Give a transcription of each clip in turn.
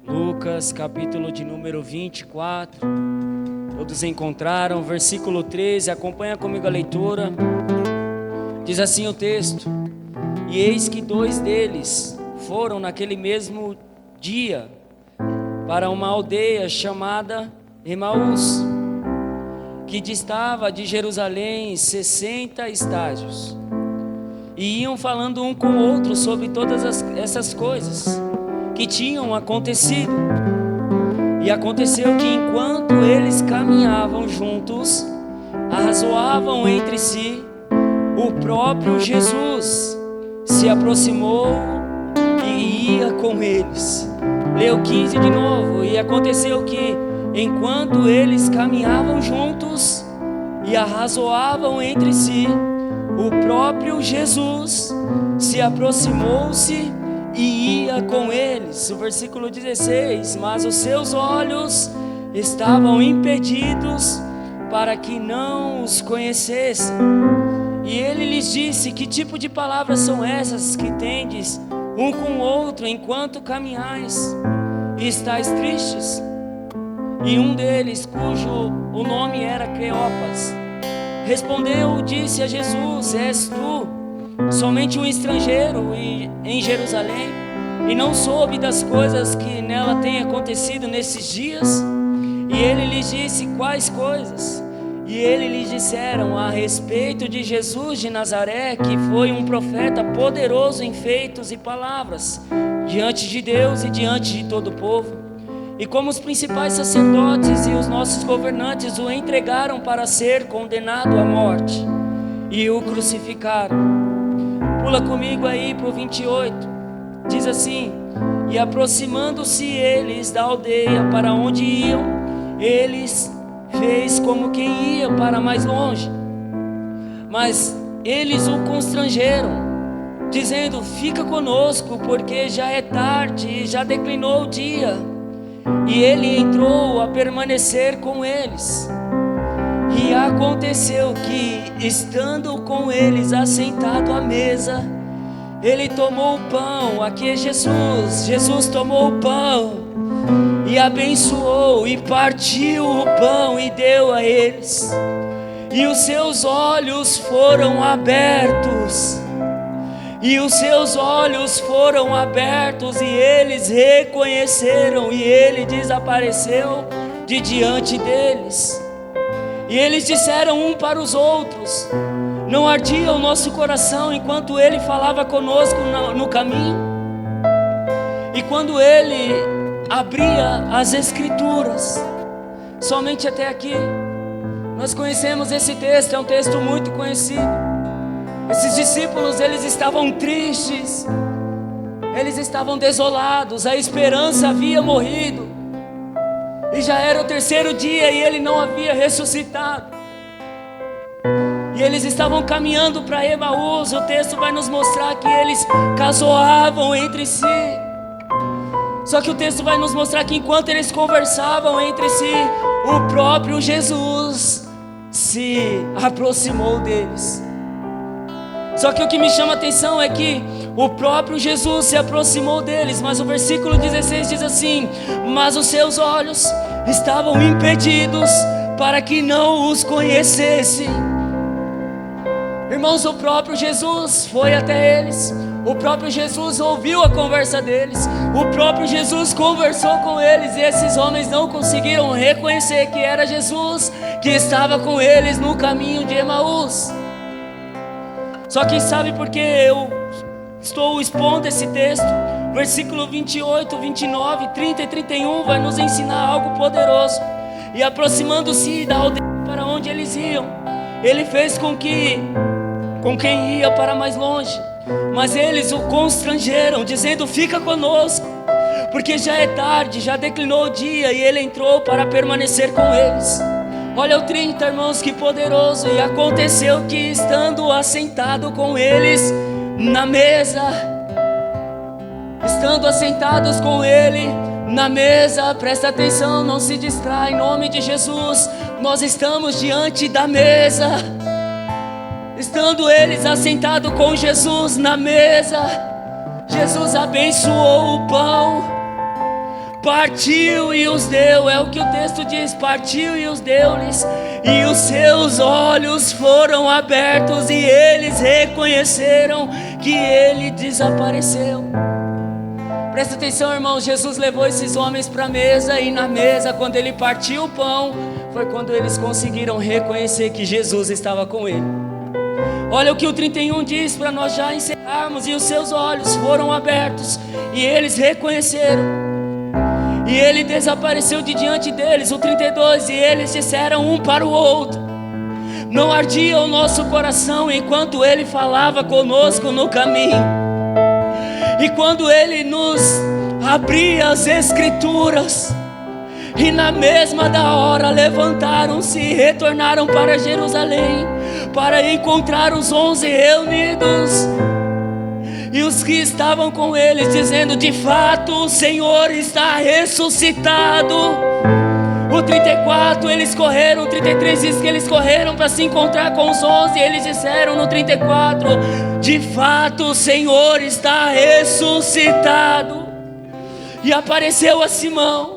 Lucas, capítulo de número 24. Todos encontraram, versículo 13. Acompanha comigo a leitura. Diz assim o texto: E eis que 2 deles foram naquele mesmo dia para uma aldeia chamada Emaús, que distava de Jerusalém 60 estádios, e iam falando um com o outro sobre todas essas coisas que tinham acontecido. E aconteceu que enquanto eles caminhavam juntos, arrazoavam entre si, o próprio Jesus se aproximou e ia com eles. Leu 15 de novo. E aconteceu que enquanto eles caminhavam juntos e arrazoavam entre si, o próprio Jesus se aproximou-se e ia com eles. O versículo 16: Mas os seus olhos estavam impedidos para que não os conhecessem. E ele lhes disse: Que tipo de palavras são essas que tendes um com o outro enquanto caminhais e estáis tristes? E um deles, cujo o nome era Cleopas, respondeu, disse a Jesus: És tu somente um estrangeiro em Jerusalém, e não soube das coisas que nela têm acontecido nesses dias? E ele lhes disse: Quais coisas? E eles lhes disseram a respeito de Jesus de Nazaré, que foi um profeta poderoso em feitos e palavras diante de Deus e diante de todo o povo. E como os principais sacerdotes e os nossos governantes o entregaram para ser condenado à morte e o crucificaram. Pula comigo aí para o 28. Diz assim: E aproximando-se eles da aldeia para onde iam, eles fez como quem ia para mais longe. Mas eles o constrangeram, dizendo: Fica conosco, porque já é tarde e já declinou o dia. E ele entrou a permanecer com eles. E aconteceu que, estando com eles assentado à mesa, ele tomou o pão. Aqui é Jesus tomou o pão e abençoou e partiu o pão e deu a eles. E os seus olhos foram abertos. E os seus olhos foram abertos e eles reconheceram, e ele desapareceu de diante deles. E eles disseram um para os outros: Não ardia o nosso coração enquanto ele falava conosco no caminho? E quando ele abria as escrituras, somente até aqui. Nós conhecemos esse texto, é um texto muito conhecido. Esses discípulos, eles estavam tristes, eles estavam desolados, a esperança havia morrido, e já era o 3º dia e ele não havia ressuscitado. E eles estavam caminhando para Emaús. O texto vai nos mostrar que eles caçoavam entre si. Só que o texto vai nos mostrar que enquanto eles conversavam entre si, o próprio Jesus se aproximou deles. Só que o que me chama a atenção é que o próprio Jesus se aproximou deles, mas o versículo 16 diz assim: Mas os seus olhos estavam impedidos para que não os conhecessem. Irmãos, o próprio Jesus foi até eles, o próprio Jesus ouviu a conversa deles, o próprio Jesus conversou com eles, e esses homens não conseguiram reconhecer que era Jesus que estava com eles no caminho de Emaús. Só que sabe por que eu estou expondo esse texto? Versículo 28, 29, 30 e 31 vai nos ensinar algo poderoso. E aproximando-se da aldeia para onde eles iam, ele fez com quem ia para mais longe. Mas eles o constrangeram, dizendo: Fica conosco, porque já é tarde, já declinou o dia. E ele entrou para permanecer com eles. Olha o 30, irmãos, que poderoso. E aconteceu que, estando assentado com eles na mesa, estando assentados com ele na mesa, presta atenção, não se distrai, em nome de Jesus. nós estamos diante da mesa, estando eles assentados com Jesus na mesa. Jesus abençoou o pão, partiu e os deu, é o que o texto diz, partiu e os deu-lhes, e os seus olhos foram abertos, e eles reconheceram que ele desapareceu. Presta atenção, irmão, Jesus levou esses homens para a mesa, e na mesa, quando ele partiu o pão, foi quando eles conseguiram reconhecer que Jesus estava com ele. Olha o que o 31 diz para nós já encerrarmos: e os seus olhos foram abertos, e eles reconheceram, e ele desapareceu de diante deles. O 32, e eles disseram um para o outro: não ardia o nosso coração enquanto ele falava conosco no caminho, e quando ele nos abria as escrituras? E na mesma da hora levantaram-se e retornaram para Jerusalém, para encontrar os 11 reunidos, e os que estavam com eles, dizendo: de fato o Senhor está ressuscitado. O 34, eles correram. O 33 diz que eles correram para se encontrar com os 11. Eles disseram no 34: de fato o Senhor está ressuscitado, e apareceu a Simão.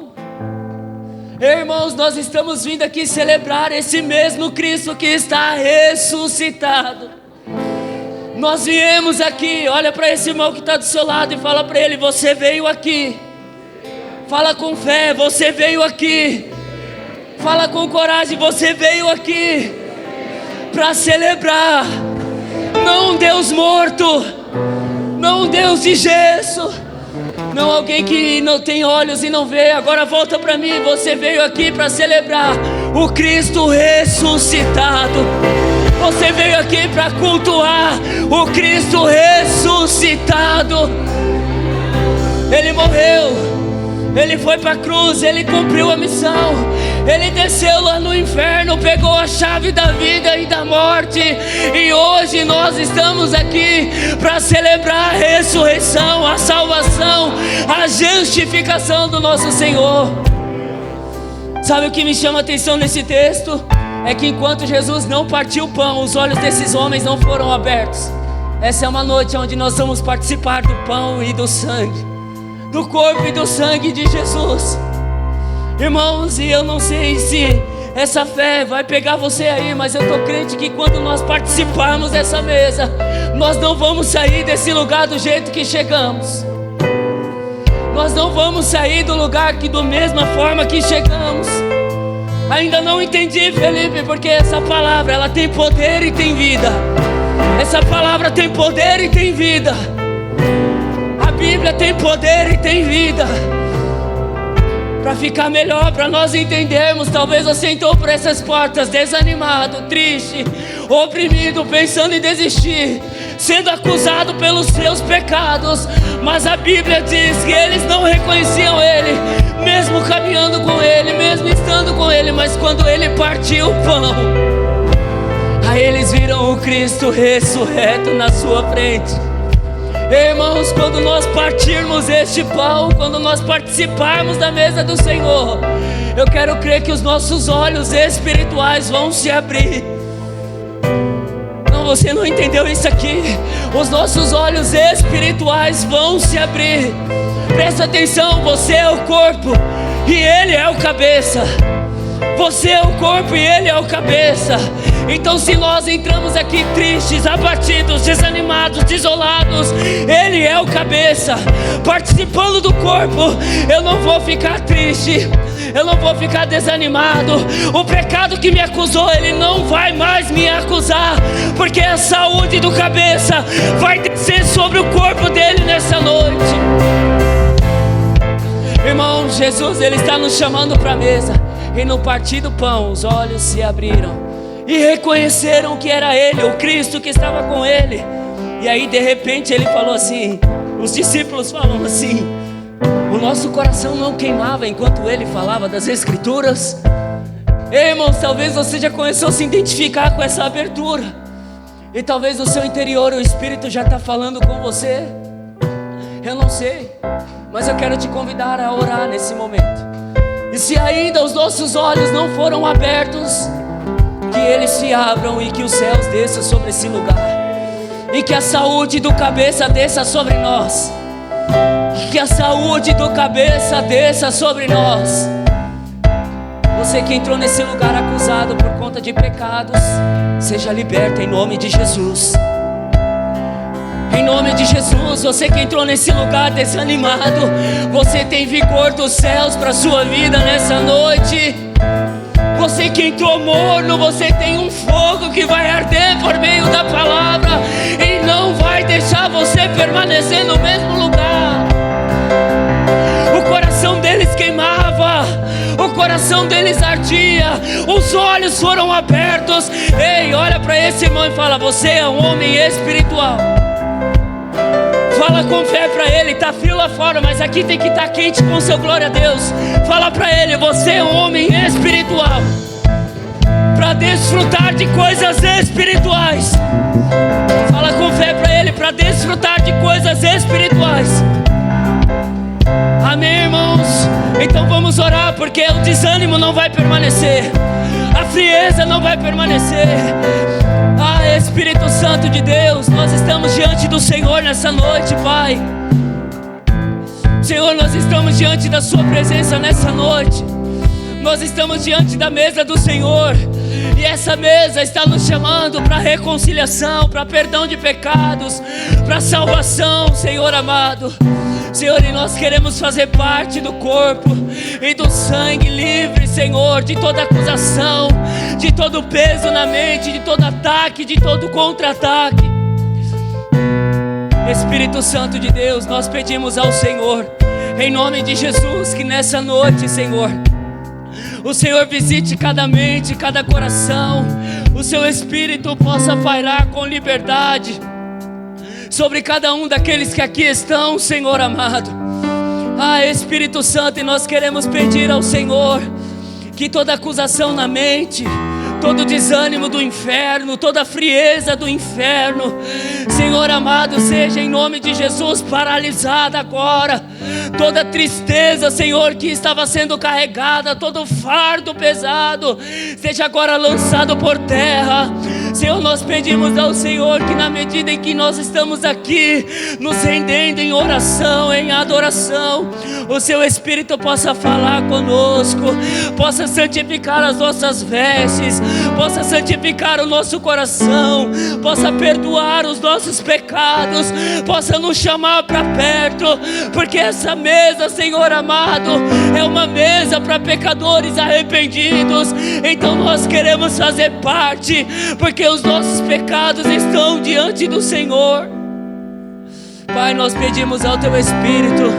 Irmãos, nós estamos vindo aqui celebrar esse mesmo Cristo que está ressuscitado. Nós viemos aqui, olha para esse irmão que está do seu lado e fala para ele: você veio aqui. Fala com fé: você veio aqui. Fala com coragem: você veio aqui para celebrar, não um Deus morto, não um Deus de gesso, não alguém que não tem olhos e não vê. Agora volta para mim: você veio aqui para celebrar o Cristo ressuscitado. Você veio aqui para cultuar o Cristo ressuscitado. Ele morreu, ele foi para a cruz, ele cumpriu a missão, ele desceu lá no inferno, pegou a chave da vida e da morte, e hoje nós estamos aqui para celebrar a ressurreição, a salvação, a justificação do nosso Senhor. Sabe o que me chama a atenção nesse texto? É que enquanto Jesus não partiu o pão, os olhos desses homens não foram abertos. Essa é uma noite onde nós vamos participar do pão e do sangue, do corpo e do sangue de Jesus. Irmãos, e eu não sei se essa fé vai pegar você aí, mas eu estou crente que quando nós participarmos dessa mesa, nós não vamos sair desse lugar do jeito que chegamos. Nós não vamos sair do lugar que da mesma forma que chegamos. Ainda não entendi, Felipe, porque essa palavra, ela tem poder e tem vida. Essa palavra tem poder e tem vida. A Bíblia tem poder e tem vida. Para ficar melhor, para nós entendermos, talvez você entrou por essas portas desanimado, triste, oprimido, pensando em desistir, sendo acusado pelos seus pecados. Mas a Bíblia diz que eles não reconheciam Ele, mesmo caminhando com Ele, mesmo estando com Ele. Mas quando Ele partiu o pão, aí eles viram o Cristo ressurreto na sua frente. Irmãos, quando nós partirmos este pão, quando nós participarmos da mesa do Senhor, eu quero crer que os nossos olhos espirituais vão se abrir. Não, você não entendeu isso aqui. Os nossos olhos espirituais vão se abrir. Presta atenção: você é o corpo e Ele é o cabeça. Você é o corpo e Ele é o cabeça. Então, se nós entramos aqui tristes, abatidos, desanimados, desolados, Ele é o cabeça. Participando do corpo, eu não vou ficar triste, eu não vou ficar desanimado. O pecado que me acusou, ele não vai mais me acusar, porque a saúde do cabeça vai descer sobre o corpo dele nessa noite. Irmão, Jesus, Ele está nos chamando para a mesa. E no partir do pão, os olhos se abriram e reconheceram que era Ele, o Cristo que estava com Ele. E aí de repente Ele falou assim, os discípulos falam assim: o nosso coração não queimava enquanto Ele falava das Escrituras? Ei, irmãos, talvez você já começou a se identificar com essa abertura, e talvez no seu interior o Espírito já está falando com você. Eu não sei, mas eu quero te convidar a orar nesse momento. E se ainda os nossos olhos não foram abertos, que eles se abram e que os céus desçam sobre esse lugar. E que a saúde do cabeça desça sobre nós. Que a saúde do cabeça desça sobre nós. Você que entrou nesse lugar acusado por conta de pecados, seja liberto em nome de Jesus. Em nome de Jesus. Você que entrou nesse lugar desanimado, você tem vigor dos céus para a sua vida nessa noite. Você que entrou morno, você tem um fogo que vai arder por meio da palavra e não vai deixar você permanecer no mesmo lugar. O coração deles queimava, o coração deles ardia, os olhos foram abertos. Ei, olha para esse irmão e fala: você é um homem espiritual. Fala com fé para ele. Tá frio lá fora, mas aqui tem que estar quente com seu glória a Deus. Fala para ele: você é um homem espiritual, para desfrutar de coisas espirituais. Fala com fé para ele: para desfrutar de coisas espirituais. Amém, irmãos? Então vamos orar, porque o desânimo não vai permanecer, a frieza não vai permanecer. Ah, Espírito Santo de Deus, nós estamos diante do Senhor nessa noite, Pai. Senhor, nós estamos diante da sua presença nessa noite. Nós estamos diante da mesa do Senhor, e essa mesa está nos chamando para reconciliação, para perdão de pecados, para salvação, Senhor amado. Senhor, e nós queremos fazer parte do corpo e do sangue livre, Senhor, de toda acusação, de todo peso na mente, de todo ataque, de todo contra-ataque. Espírito Santo de Deus, nós pedimos ao Senhor, em nome de Jesus, que nessa noite, Senhor, o Senhor visite cada mente, cada coração, o seu Espírito possa pairar com liberdade sobre cada um daqueles que aqui estão, Senhor amado. Ah, Espírito Santo, e nós queremos pedir ao Senhor que toda acusação na mente, todo desânimo do inferno, toda frieza do inferno, Senhor amado, seja em nome de Jesus paralisada agora. Toda tristeza, Senhor, que estava sendo carregada, todo fardo pesado, seja agora lançado por terra. Senhor, nós pedimos ao Senhor que na medida em que nós estamos aqui, nos rendendo em oração, em adoração, o seu Espírito possa falar conosco, possa santificar as nossas vestes, possa santificar o nosso coração, possa perdoar os nossos pecados, possa nos chamar para perto, porque essa mesa, Senhor amado, é uma mesa para pecadores arrependidos. Então nós queremos fazer parte, porque os nossos pecados estão diante do Senhor. Pai, nós pedimos ao Teu Espírito,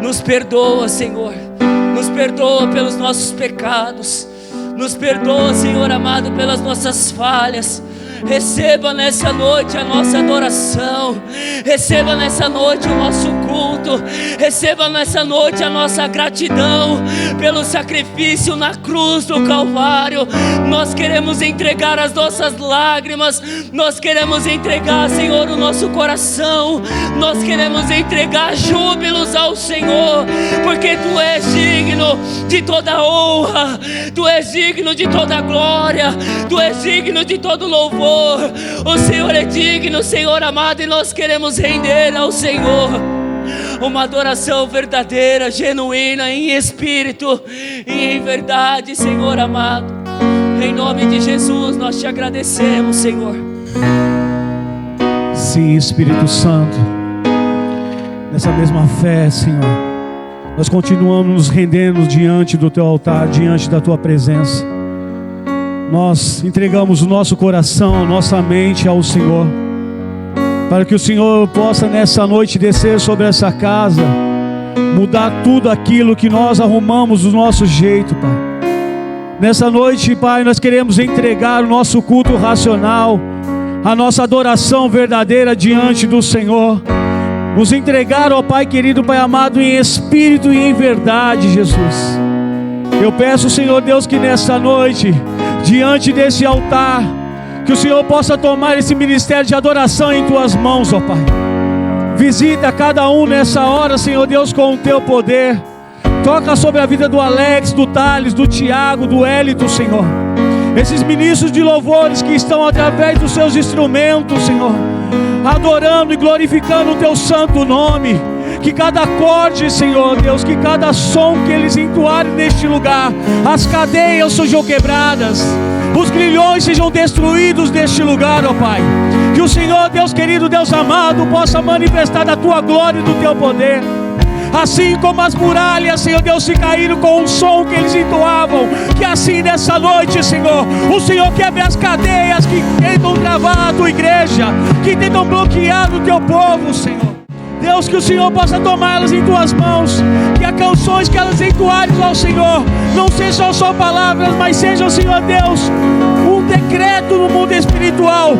nos perdoa, Senhor, nos perdoa pelos nossos pecados, nos perdoa, Senhor amado, pelas nossas falhas. Receba nessa noite a nossa adoração, receba nessa noite o nosso culto, receba nessa noite a nossa gratidão pelo sacrifício na cruz do Calvário. Nós queremos entregar as nossas lágrimas, nós queremos entregar, Senhor, o nosso coração, nós queremos entregar júbilos ao Senhor, porque Tu és digno de toda honra, Tu és digno de toda glória, Tu és digno de todo louvor. O Senhor é digno, Senhor amado, e nós queremos render ao Senhor uma adoração verdadeira, genuína, em espírito e em verdade, Senhor amado. Em nome de Jesus nós Te agradecemos, Senhor. Sim, Espírito Santo, nessa mesma fé, Senhor, nós continuamos nos rendendo diante do Teu altar, diante da Tua presença. Nós entregamos o nosso coração, nossa mente ao Senhor, para que o Senhor possa nessa noite descer sobre essa casa, mudar tudo aquilo que nós arrumamos do nosso jeito, Pai. Nessa noite, Pai, nós queremos entregar o nosso culto racional, a nossa adoração verdadeira diante do Senhor. Nos entregar, ó Pai querido, Pai amado, em espírito e em verdade, Jesus. Eu peço, Senhor Deus, que nessa noite, diante desse altar, que o Senhor possa tomar esse ministério de adoração em Tuas mãos, ó Pai. Visita cada um nessa hora, Senhor Deus, com o Teu poder. Toca sobre a vida do Alex, do Thales, do Tiago, do Hélito, Senhor. Esses ministros de louvores que estão através dos seus instrumentos, Senhor, adorando e glorificando o teu santo nome. Que cada acorde, Senhor Deus, que cada som que eles entoarem neste lugar, as cadeias sejam quebradas, os grilhões sejam destruídos neste lugar, ó Pai. Que o Senhor, Deus querido, Deus amado, possa manifestar da tua glória e do teu poder. Assim como as muralhas, Senhor Deus, se caíram com o som que eles entoavam, que assim nessa noite, Senhor, o Senhor quebre as cadeias que tentam travar a tua igreja, que tentam bloquear o teu povo, Senhor. Deus, que o Senhor possa tomá-las em tuas mãos, que as canções que elas entoarem ao Senhor não sejam só palavras, mas sejam, Senhor Deus, um decreto no mundo espiritual,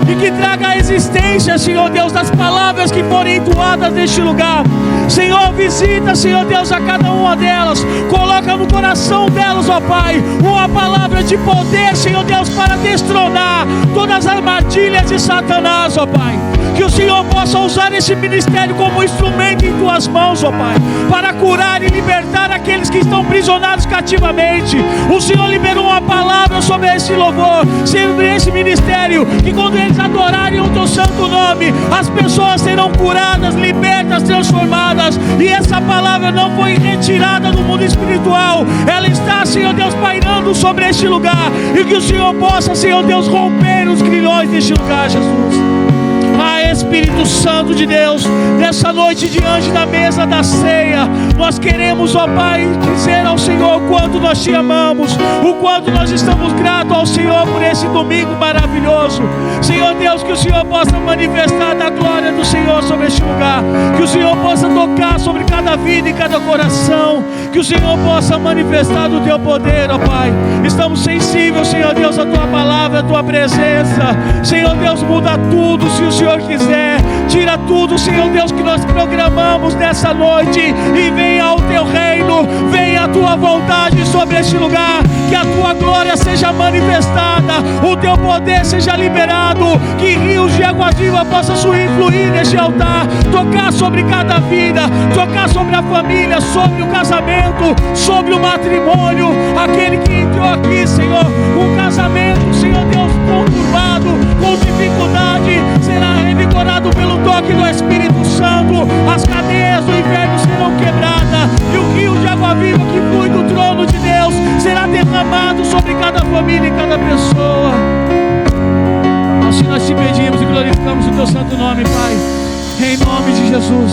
e que traga a existência, Senhor Deus, das palavras que forem entoadas neste lugar. Senhor, visita, Senhor Deus, a cada uma delas, coloca no coração delas, ó Pai, uma palavra de poder, Senhor Deus, para destronar todas as armadilhas de Satanás, ó Pai. Que o Senhor possa usar esse ministério como instrumento em tuas mãos, ó Pai, para curar e libertar aqueles que estão prisionados cativamente. O Senhor liberou uma palavra sobre esse louvor, sobre esse ministério, que quando eles adorarem o teu santo nome, as pessoas serão curadas, libertas, transformadas. E essa palavra não foi retirada do mundo espiritual, ela está, Senhor Deus, pairando sobre este lugar. E que o Senhor possa, Senhor Deus, romper os grilhões deste lugar, Jesus. Espírito Santo de Deus, nessa noite diante da mesa da ceia, nós queremos, ó Pai, dizer ao Senhor o quanto nós te amamos, o quanto nós estamos gratos ao Senhor por esse domingo maravilhoso. Senhor Deus, que o Senhor possa manifestar da glória do Senhor sobre este lugar, que o Senhor possa tocar sobre cada vida e cada coração, que o Senhor possa manifestar do teu poder, ó Pai. Estamos sensíveis, Senhor Deus, à tua palavra, à tua presença. Senhor Deus, muda tudo se o Senhor quiser. Tira tudo, Senhor Deus, que nós programamos nessa noite, e venha o teu reino, venha a tua vontade sobre este lugar, que a tua glória seja manifestada, o teu poder seja liberado, que rios de água viva possam fluir neste altar, tocar sobre cada vida, tocar sobre a família, sobre o casamento, sobre o matrimônio, aquele que entrou aqui, Senhor, um casamento, Senhor Deus, conturbado, com dificuldade, será revigorado pelo toque do Espírito Santo, as cadeias do inferno serão quebradas, e o rio de água viva que flui do trono de Deus será derramado sobre cada família e cada pessoa. Assim nós te pedimos e glorificamos o teu santo nome, Pai, em nome de Jesus.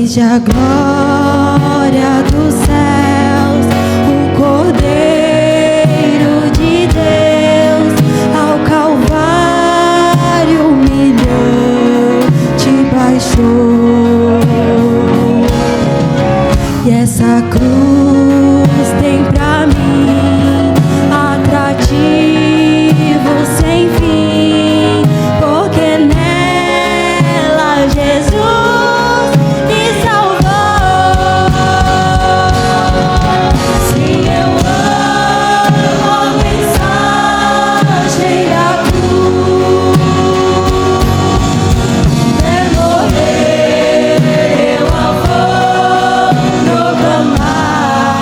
desde a glória dos céus, o Cordeiro de Deus ao Calvário que essa cruz tem pra mim atrativo sem fim, porque nela Jesus me salvou. Sim, eu amo a mensagem da cruz. Até morrer eu a vou proclamar.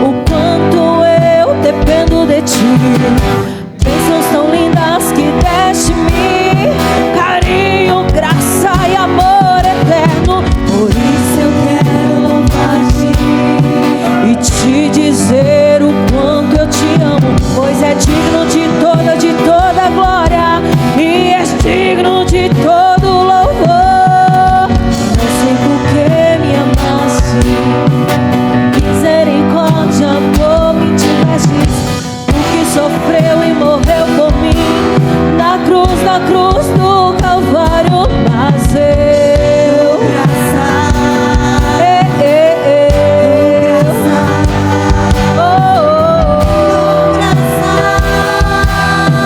o quanto eu dependo de ti. Bênçãos tão lindas que deste-me, carinho, graça e amor eterno. Por isso eu quero louvar-te e te dizer o quanto eu te amo, pois é digno de toda glória e és digno de todo louvor. Não sei por que me amaste, misericórdia, amor, me tivestes, o que sofreu e morreu por mim na cruz do Calvário. Mas eu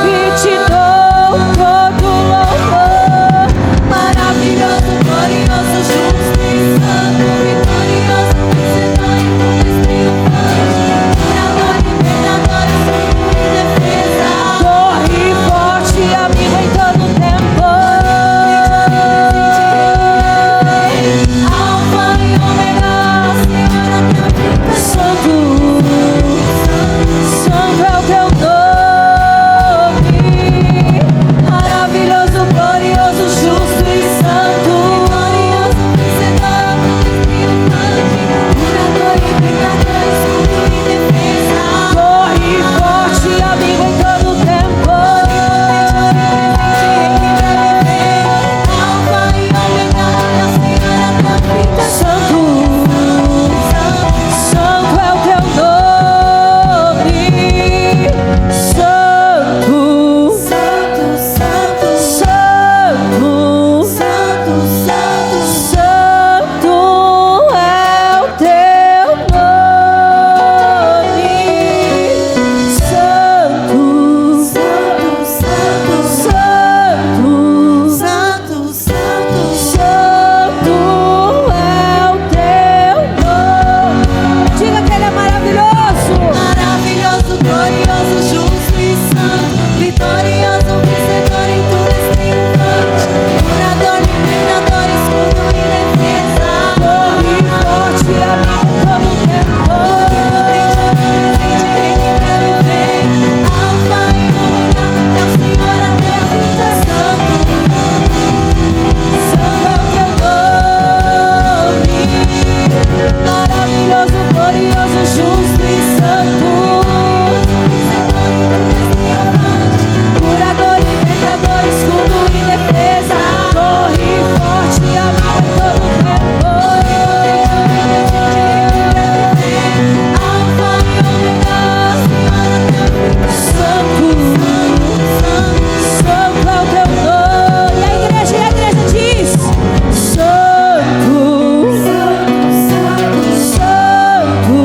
e te dou todo louvor. Maravilhoso, glorioso, justo e santo, vitorioso, vencedor e triunfante, curador, libertador, escudo e defesa, torre forte, amigo em todo tempo, Alfa e Ômega, Senhor até o fim. Santo, santo é o teu nome, maravilhoso, glorioso, justo e santo, vitorioso, vencedor, triunfante, curador, libertador, escudo e defesa, torre forte, amigo em todo tempo, Alfa e Ômega, Senhor até o fim. Santo, santo é o teu nome, santo, santo, santo, santo, santo, santo, santo é o teu nome, santo, santo, santo, santo, santo, santo, santo é o teu nome. Diga que ele é maravilhoso, maravilhoso, glorioso, justo e santo, vitorioso, vencedor em tudo és triunfante, curador, libertador, escudo e defesa, torre forte, amigo em todo tempo, Alfa e Ômega, é o Senhor até a vida. Santo é o teu nome, maravilhoso, glorioso, justo e santo, curador, libertador, escudo e defesa, torre forte, amigo em todo tempo, Alfa e Ômega, santo, santo é o teu nome. E a igreja diz: santo, santo, santo, santo,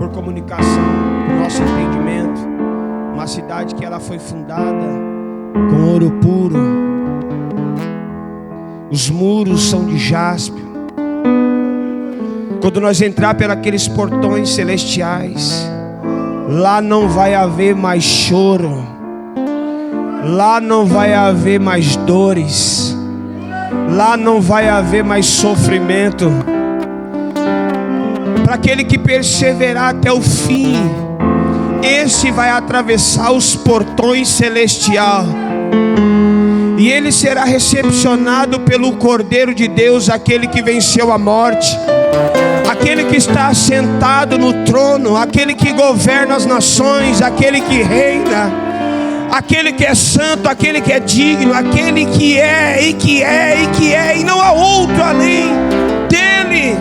por comunicação, por nosso entendimento, uma cidade que ela foi fundada com ouro puro. Os muros são de jaspe. Quando nós entrar por aqueles portões celestiais, lá não vai haver mais choro, lá não vai haver mais dores, lá não vai haver mais sofrimento. Para aquele que perseverar até o fim, esse vai atravessar os portões celestiais, e ele será recepcionado pelo Cordeiro de Deus, aquele que venceu a morte, aquele que está sentado no trono, aquele que governa as nações, aquele que reina, aquele que é santo, aquele que é digno, aquele que é e que é e que é, e não há outro além dele.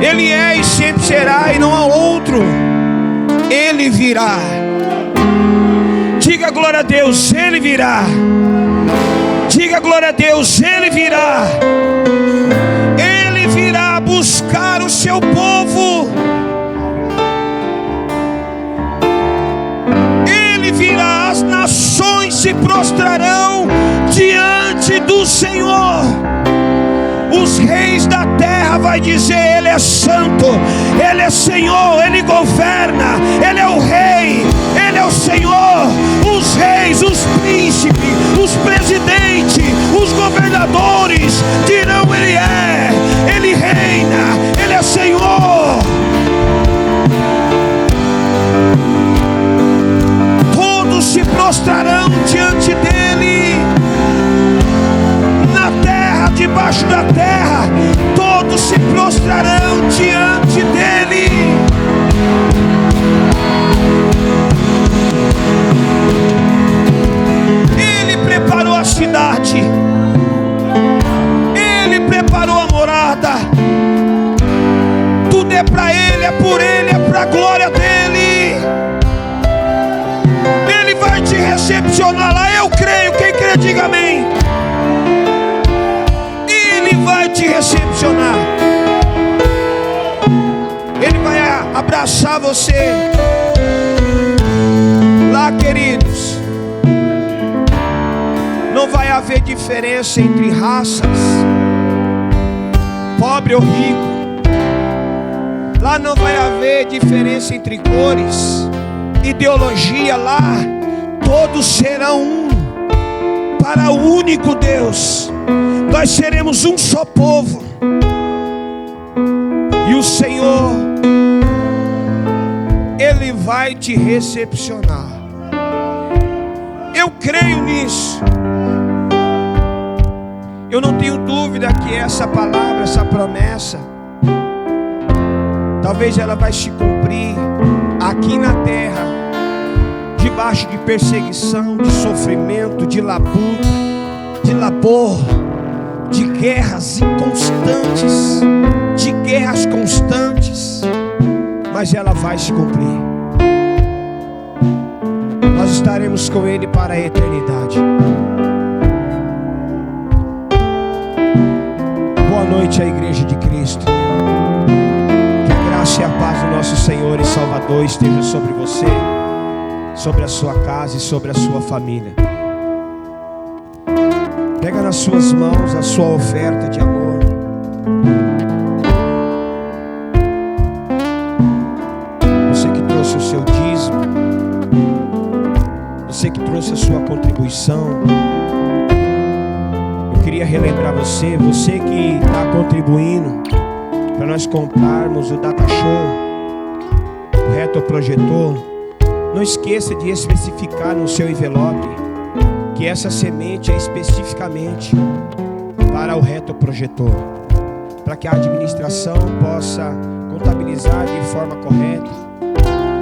Ele é e sempre será, e não há outro. Ele virá. Diga glória a Deus, ele virá. Diga glória a Deus, ele virá. Ele virá buscar o seu povo. Ele virá, as nações se prostrarão diante do Senhor. Os reis da terra vai dizer: Ele é santo, Ele é Senhor, Ele governa, Ele é o rei, Ele é o Senhor. Os reis, os príncipes, os presidentes, os governadores dirão: Ele é, Ele reina, Ele é Senhor. Todos se prostrarão diante dEle. Na terra, debaixo da terra, todos se prostrarão diante dEle. Ele preparou a cidade, Ele preparou a morada. Tudo é para Ele, é por Ele, é para a glória dEle. Ele vai te recepcionar lá, eu creio. Quem crê, diga amém. Ele vai te recepcionar. Ele vai abraçar você. Lá, queridos, não vai haver diferença entre raças, pobre ou rico. Lá não vai haver diferença entre cores, ideologia. Lá todos serão um para o único Deus. Nós seremos um só povo. E o Senhor, Ele vai te recepcionar. Eu creio nisso. Eu não tenho dúvida que essa palavra, essa promessa, talvez ela vai se cumprir aqui na terra, debaixo de perseguição, de sofrimento, de labuta, de labor, de guerras inconstantes, de guerras constantes, mas ela vai se cumprir. Nós estaremos com Ele para a eternidade. Boa noite à Igreja de Cristo. Que a graça e a paz do nosso Senhor e Salvador esteja sobre você, sobre a sua casa e sobre a sua família. Pega nas suas mãos a sua oferta de amor. Você que trouxe o seu dízimo, você que trouxe a sua contribuição, eu queria relembrar você que está contribuindo para nós comprarmos o data show, o retroprojetor. Não esqueça de especificar no seu envelope que essa semente é especificamente para o retroprojetor, para que a administração possa contabilizar de forma correta,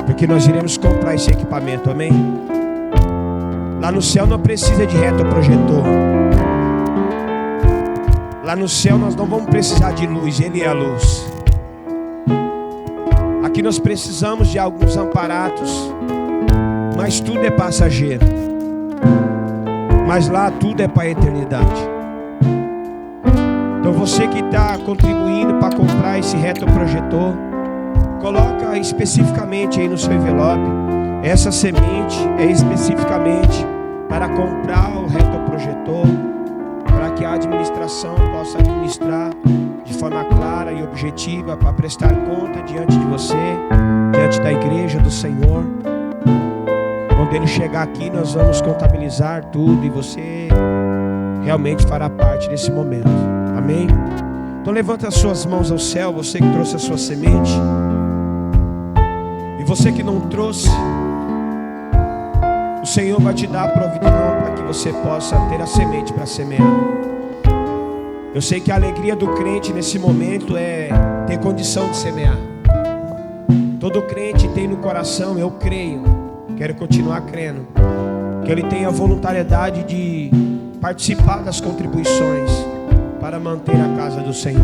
porque nós iremos comprar esse equipamento, amém? Lá no céu não precisa de retroprojetor. Lá no céu nós não vamos precisar de luz, Ele é a luz. Aqui nós precisamos de alguns aparatos, mas tudo é passageiro. Mas lá tudo é para a eternidade. Então você que está contribuindo para comprar esse retroprojetor, coloca especificamente aí no seu envelope. Essa semente é especificamente para comprar o retroprojetor, para que a administração possa administrar de forma clara e objetiva, para prestar conta diante de você, diante da igreja do Senhor. Quando ele chegar aqui, nós vamos contabilizar tudo e você realmente fará parte desse momento. Amém? Então levanta as suas mãos ao céu, você que trouxe a sua semente. E você que não trouxe, o Senhor vai te dar a provisão para que você possa ter a semente para semear. Eu sei que a alegria do crente nesse momento é ter condição de semear. Todo crente tem no coração, eu creio, quero continuar crendo, que ele tem a voluntariedade de participar das contribuições para manter a casa do Senhor.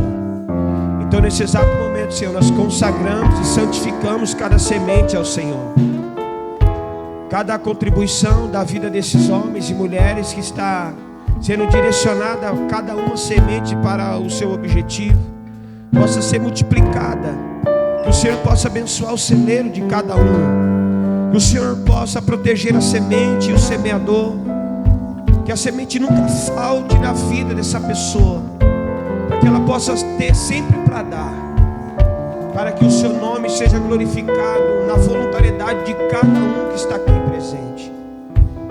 Então nesse exato momento, Senhor, nós consagramos e santificamos cada semente ao Senhor. Cada contribuição da vida desses homens e mulheres que está sendo direcionada, cada uma semente para o seu objetivo, possa ser multiplicada. Que o Senhor possa abençoar o celeiro de cada um. Que o Senhor possa proteger a semente e o semeador. Que a semente nunca falte na vida dessa pessoa, para que ela possa ter sempre para dar, para que o seu nome seja glorificado na voluntariedade de cada um que está aqui presente.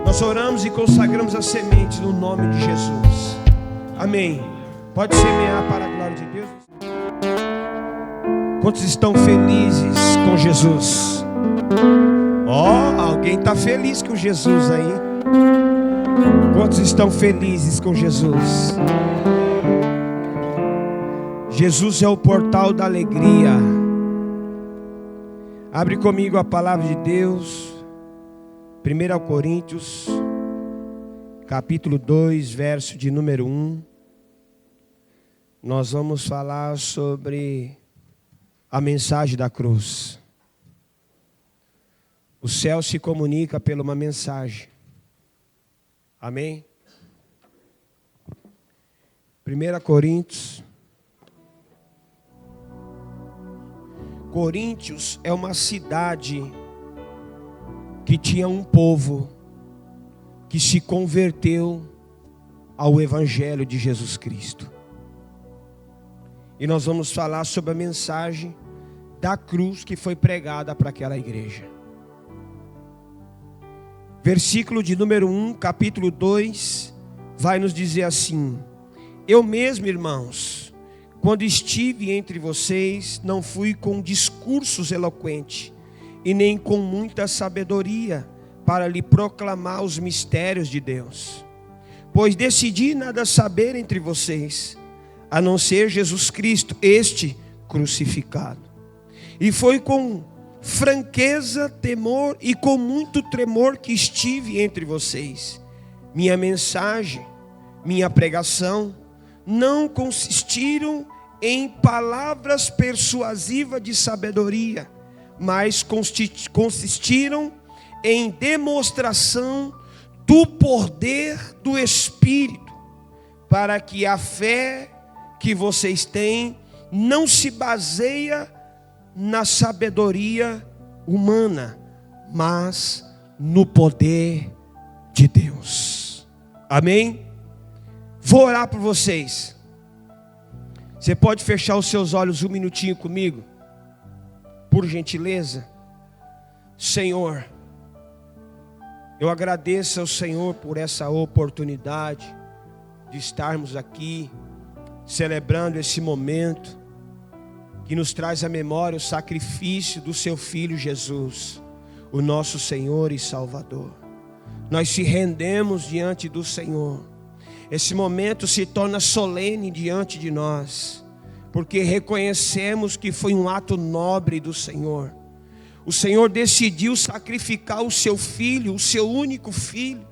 Nós oramos e consagramos as sementes no nome de Jesus. Amém. Pode semear para a glória de Deus. Quantos estão felizes com Jesus? Alguém está feliz com Jesus aí? Quantos estão felizes com Jesus? Jesus é o portal da alegria. Abre comigo a palavra de Deus, 1 Coríntios, capítulo 2, verso de número 1. Nós vamos falar sobre a mensagem da cruz. O céu se comunica pela uma mensagem. Amém? 1 Coríntios. Coríntios é uma cidade que tinha um povo que se converteu ao Evangelho de Jesus Cristo. E nós vamos falar sobre a mensagem da cruz que foi pregada para aquela igreja. Versículo de número 1, capítulo 2, vai nos dizer assim: eu mesmo, irmãos, quando estive entre vocês, não fui com discursos eloquentes, e nem com muita sabedoria, para lhe proclamar os mistérios de Deus. Pois decidi nada saber entre vocês, a não ser Jesus Cristo, este crucificado. E foi com franqueza, temor e com muito tremor que estive entre vocês. Minha mensagem, minha pregação, não consistiram em palavras persuasivas de sabedoria, mas consistiram em demonstração do poder do Espírito, para que a fé que vocês têm não se baseia na sabedoria humana, mas no poder de Deus. Amém? Vou orar por vocês. Você pode fechar os seus olhos um minutinho comigo, por gentileza? Senhor, eu agradeço ao Senhor por essa oportunidade de estarmos aqui celebrando esse momento que nos traz à memória o sacrifício do seu Filho Jesus, o nosso Senhor e Salvador. Nós se rendemos diante do Senhor. Esse momento se torna solene diante de nós, porque reconhecemos que foi um ato nobre do Senhor. O Senhor decidiu sacrificar o seu Filho, o seu único Filho,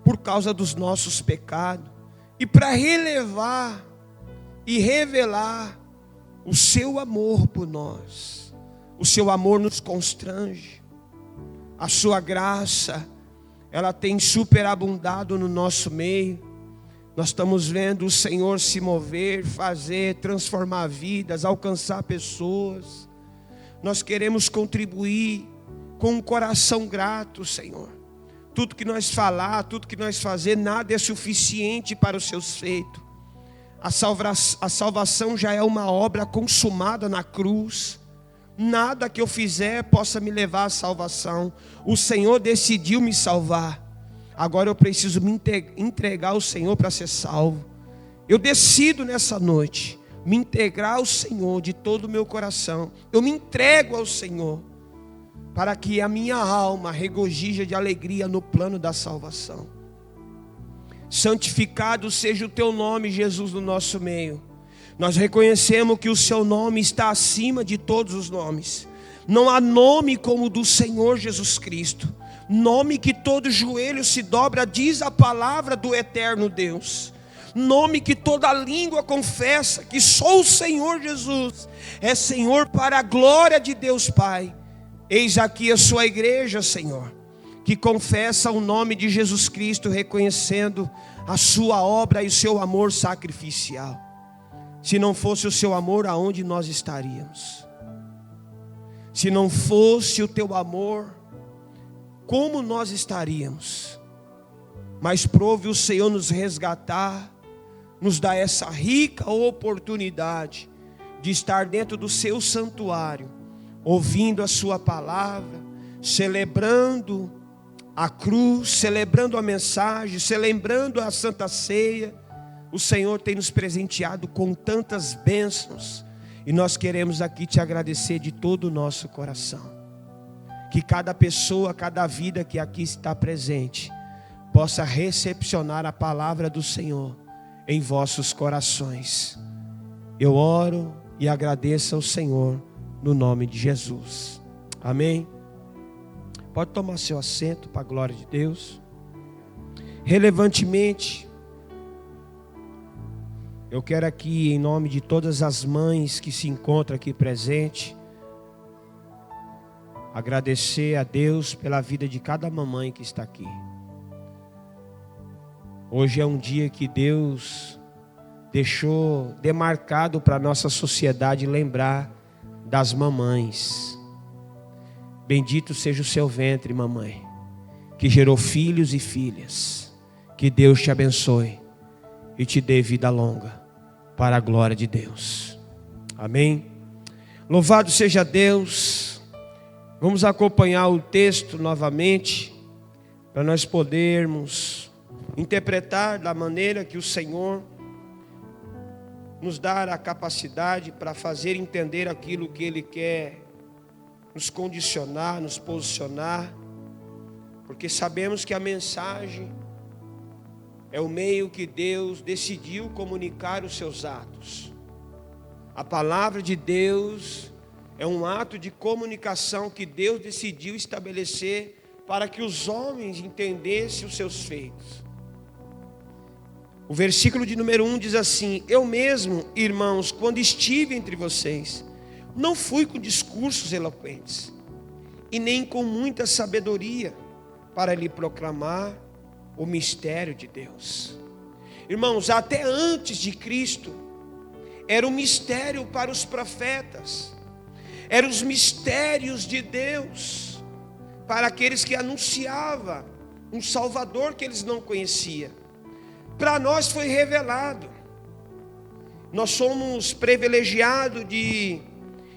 por causa dos nossos pecados, e para relevar e revelar o seu amor por nós. O seu amor nos constrange. A sua graça, ela tem superabundado no nosso meio. Nós estamos vendo o Senhor se mover, fazer, transformar vidas, alcançar pessoas. Nós queremos contribuir com um coração grato, Senhor. Tudo que nós falar, tudo que nós fazer, nada é suficiente para os seus feitos. A salvação já é uma obra consumada na cruz. Nada que eu fizer possa me levar à salvação. O Senhor decidiu me salvar. Agora eu preciso me entregar ao Senhor para ser salvo. Eu decido nessa noite me integrar ao Senhor de todo o meu coração. Eu me entrego ao Senhor para que a minha alma regozije de alegria no plano da salvação. Santificado seja o teu nome, Jesus, no nosso meio. Nós reconhecemos que o seu nome está acima de todos os nomes. Não há nome como o do Senhor Jesus Cristo. Nome que todo joelho se dobra, diz a palavra do eterno Deus. Nome que toda língua confessa que só o Senhor Jesus é Senhor para a glória de Deus Pai. Eis aqui a sua igreja, Senhor, que confessa o nome de Jesus Cristo, reconhecendo a sua obra e o seu amor sacrificial. Se não fosse o seu amor, aonde nós estaríamos? Se não fosse o teu amor, como nós estaríamos? Mas prove o Senhor nos resgatar, nos dá essa rica oportunidade de estar dentro do seu santuário, ouvindo a sua palavra, celebrando a cruz, celebrando a mensagem, celebrando a Santa Ceia. O Senhor tem nos presenteado com tantas bênçãos, e nós queremos aqui te agradecer de todo o nosso coração. Que cada pessoa, cada vida que aqui está presente, possa recepcionar a palavra do Senhor em vossos corações. Eu oro e agradeço ao Senhor no nome de Jesus. Amém? Pode tomar seu assento para a glória de Deus. Relevantemente, eu quero aqui, em nome de todas as mães que se encontram aqui presentes, agradecer a Deus pela vida de cada mamãe que está aqui. Hoje é um dia que Deus deixou demarcado para a nossa sociedade lembrar das mamães. Bendito seja o seu ventre, mamãe, que gerou filhos e filhas. Que Deus te abençoe e te dê vida longa para a glória de Deus. Amém? Louvado seja Deus. Vamos acompanhar o texto novamente, para nós podermos interpretar da maneira que o Senhor nos dá a capacidade para fazer entender aquilo que Ele quer nos condicionar, nos posicionar, porque sabemos que a mensagem é o meio que Deus decidiu comunicar os seus atos. A palavra de Deus é um ato de comunicação que Deus decidiu estabelecer para que os homens entendessem os seus feitos. O versículo de número 1 diz assim: eu mesmo, irmãos, quando estive entre vocês, não fui com discursos eloquentes, e nem com muita sabedoria, para lhe proclamar o mistério de Deus. Irmãos, até antes de Cristo, era um mistério para os profetas, eram os mistérios de Deus, para aqueles que anunciavam um Salvador que eles não conheciam. Para nós foi revelado. Nós somos privilegiados de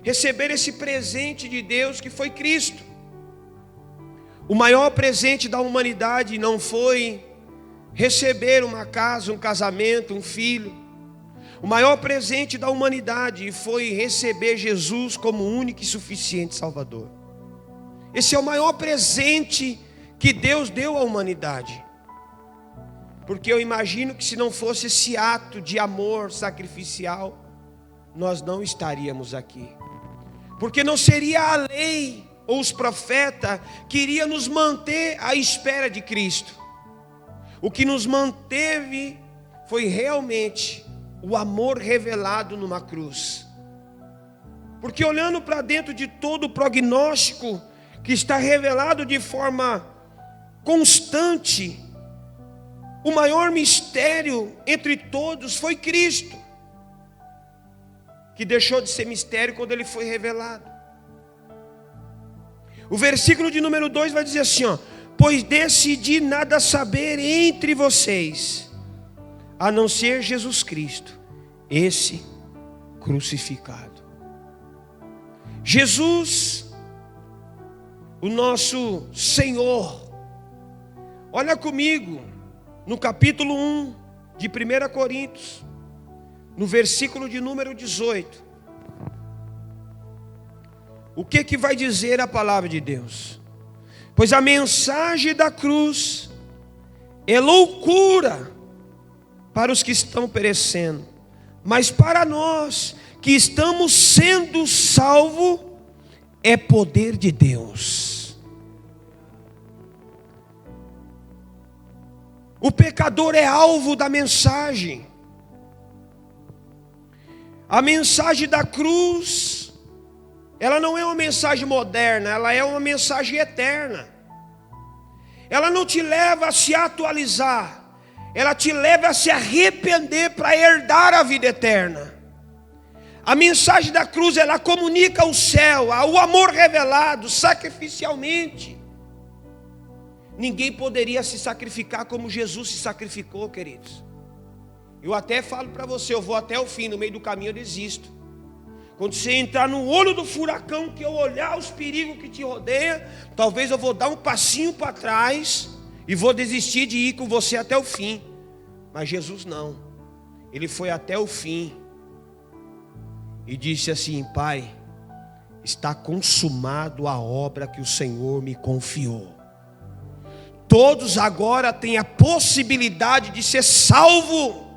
receber esse presente de Deus que foi Cristo. O maior presente da humanidade não foi receber uma casa, um casamento, um filho. O maior presente da humanidade foi receber Jesus como único e suficiente Salvador. Esse é o maior presente que Deus deu à humanidade. Porque eu imagino que se não fosse esse ato de amor sacrificial, nós não estaríamos aqui. Porque não seria a lei ou os profetas que iriam nos manter à espera de Cristo. O que nos manteve foi realmente o amor revelado numa cruz. Porque olhando para dentro de todo o prognóstico que está revelado de forma constante o maior mistério entre todos foi Cristo, que deixou de ser mistério quando ele foi revelado. O versículo de número 2 vai dizer assim, ó: pois decidi nada saber entre vocês, a não ser Jesus Cristo, esse crucificado. Jesus, o nosso Senhor. Olha comigo no capítulo 1 de 1 Coríntios, no versículo de número 18. O que vai dizer a palavra de Deus? Pois a mensagem da cruz é loucura para os que estão perecendo, mas para nós que estamos sendo salvos, é poder de Deus. O pecador é alvo da mensagem. A mensagem da cruz, ela não é uma mensagem moderna, ela é uma mensagem eterna. Ela não te leva a se atualizar, ela te leva a se arrepender para herdar a vida eterna. A mensagem da cruz, ela comunica o céu, o amor revelado sacrificialmente. Ninguém poderia se sacrificar como Jesus se sacrificou, queridos. Eu até falo para você, eu vou até o fim, no meio do caminho eu desisto. Quando você entrar no olho do furacão, que eu olhar os perigos que te rodeiam, talvez eu vou dar um passinho para trás e vou desistir de ir com você até o fim. Mas Jesus não, ele foi até o fim e disse assim: Pai, está consumado a obra que o Senhor me confiou. Todos agora têm a possibilidade de ser salvo.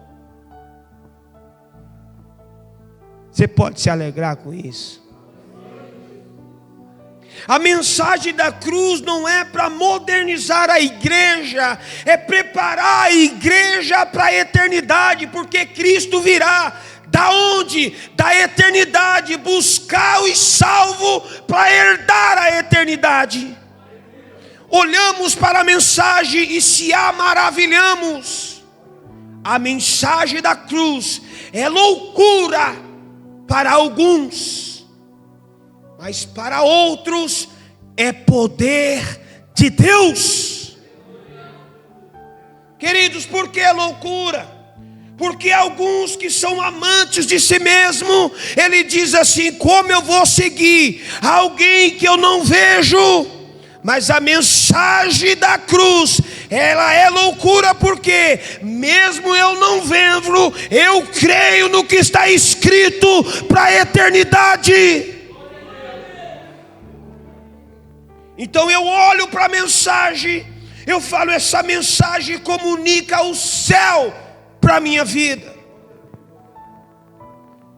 Você pode se alegrar com isso? A mensagem da cruz não é para modernizar a igreja, é preparar a igreja para a eternidade, porque Cristo virá. Da onde? Da eternidade, buscar os salvos para herdar a eternidade. Olhamos para a mensagem e se maravilhamos. A mensagem da cruz é loucura para alguns, mas para outros é poder de Deus. Queridos, por que loucura? Porque alguns que são amantes de si mesmo, ele diz assim: como eu vou seguir alguém que eu não vejo? Mas a mensagem da cruz, ela é loucura, porque mesmo eu não vendo, eu creio no que está escrito para a eternidade. Então eu olho para a mensagem, eu falo: essa mensagem comunica o céu para a minha vida.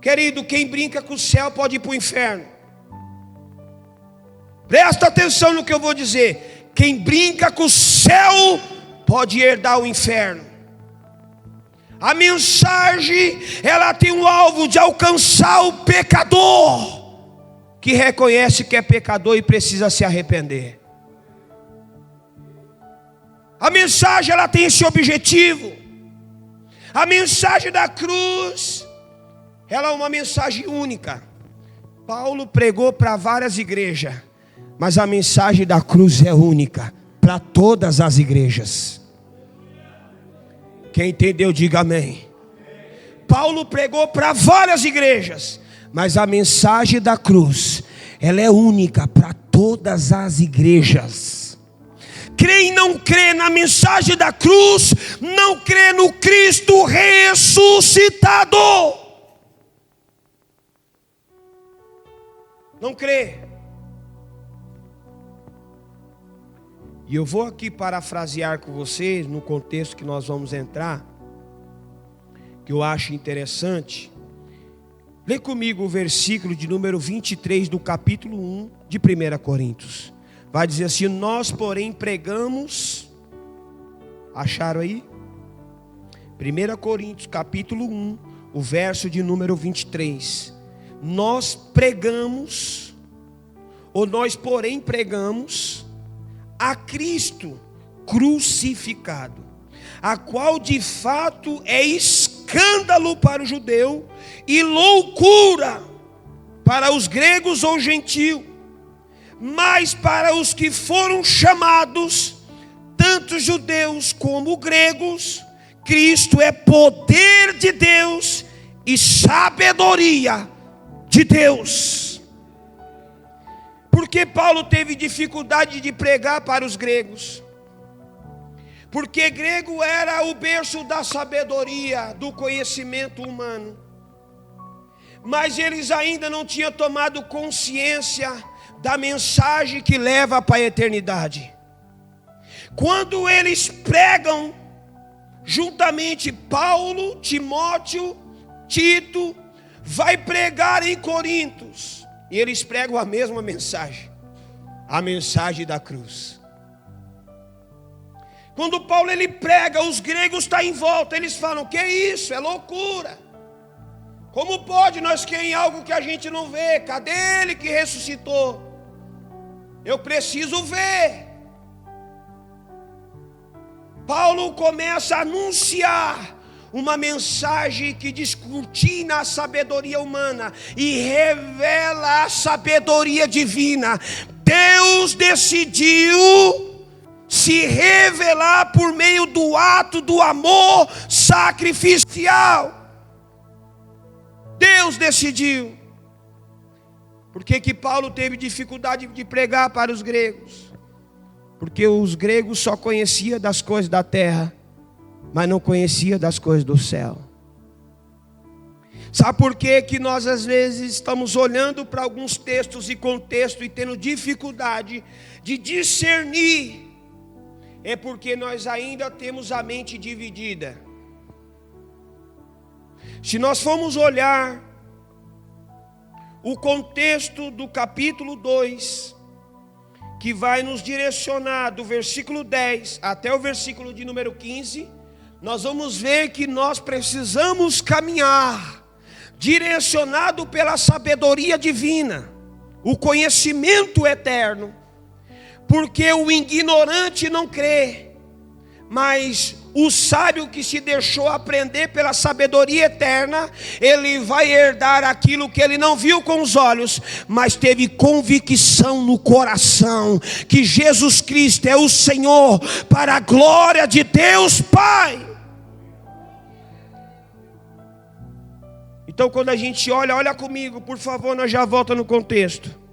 Querido, quem brinca com o céu pode ir para o inferno. Presta atenção no que eu vou dizer. Quem brinca com o céu pode herdar o inferno. A mensagem, ela tem um alvo de alcançar o pecador que reconhece que é pecador e precisa se arrepender. A mensagem, ela tem esse objetivo. A mensagem da cruz, ela é uma mensagem única. Paulo pregou para várias igrejas, mas a mensagem da cruz é única para todas as igrejas. Quem entendeu, diga amém. Paulo pregou para várias igrejas, mas a mensagem da cruz, ela é única para todas as igrejas. Crê e não crê na mensagem da cruz, não crê no Cristo ressuscitado. Não crê. E eu vou aqui parafrasear com vocês, no contexto que nós vamos entrar, que eu acho interessante. Lê comigo o versículo de número 23 do capítulo 1 de 1 Coríntios. Vai dizer assim: nós porém pregamos. Acharam aí? 1 Coríntios capítulo 1, o verso de número 23. Nós pregamos, ou nós porém pregamos, a Cristo crucificado. a qual de fato é escândalo para o judeu e loucura para os gregos ou gentios, mas para os que foram chamados, tanto judeus como gregos, Cristo é poder de Deus e sabedoria de Deus. Porque Paulo teve dificuldade de pregar para os gregos? Porque grego era o berço da sabedoria, do conhecimento humano. Mas eles ainda não tinham tomado consciência da mensagem que leva para a eternidade. Quando eles pregam, juntamente Paulo, Timóteo, Tito, vai pregar em Corintos, e eles pregam a mesma mensagem, a mensagem da cruz. Quando Paulo ele prega, os gregos estão em volta, eles falam: que isso, é loucura, como pode nós crer em algo que a gente não vê? Cadê ele que ressuscitou? Eu preciso ver. Paulo começa a anunciar uma mensagem que descortina a sabedoria humana e revela a sabedoria divina. Deus decidiu se revelar por meio do ato do amor sacrificial. Deus decidiu. Por que Paulo teve dificuldade de pregar para os gregos? Porque os gregos só conheciam das coisas da terra, mas não conheciam das coisas do céu. Sabe por que nós às vezes estamos olhando para alguns textos e contextos e tendo dificuldade de discernir? É porque nós ainda temos a mente dividida. Se nós formos olhar o contexto do capítulo 2, que vai nos direcionar do versículo 10 até o versículo de número 15, nós vamos ver que nós precisamos caminhar direcionado pela sabedoria divina, o conhecimento eterno, porque o ignorante não crê, mas o sábio que se deixou aprender pela sabedoria eterna, ele vai herdar aquilo que ele não viu com os olhos, mas teve convicção no coração, que Jesus Cristo é o Senhor, para a glória de Deus Pai. Então quando a gente olha comigo, por favor, nós já volta no contexto.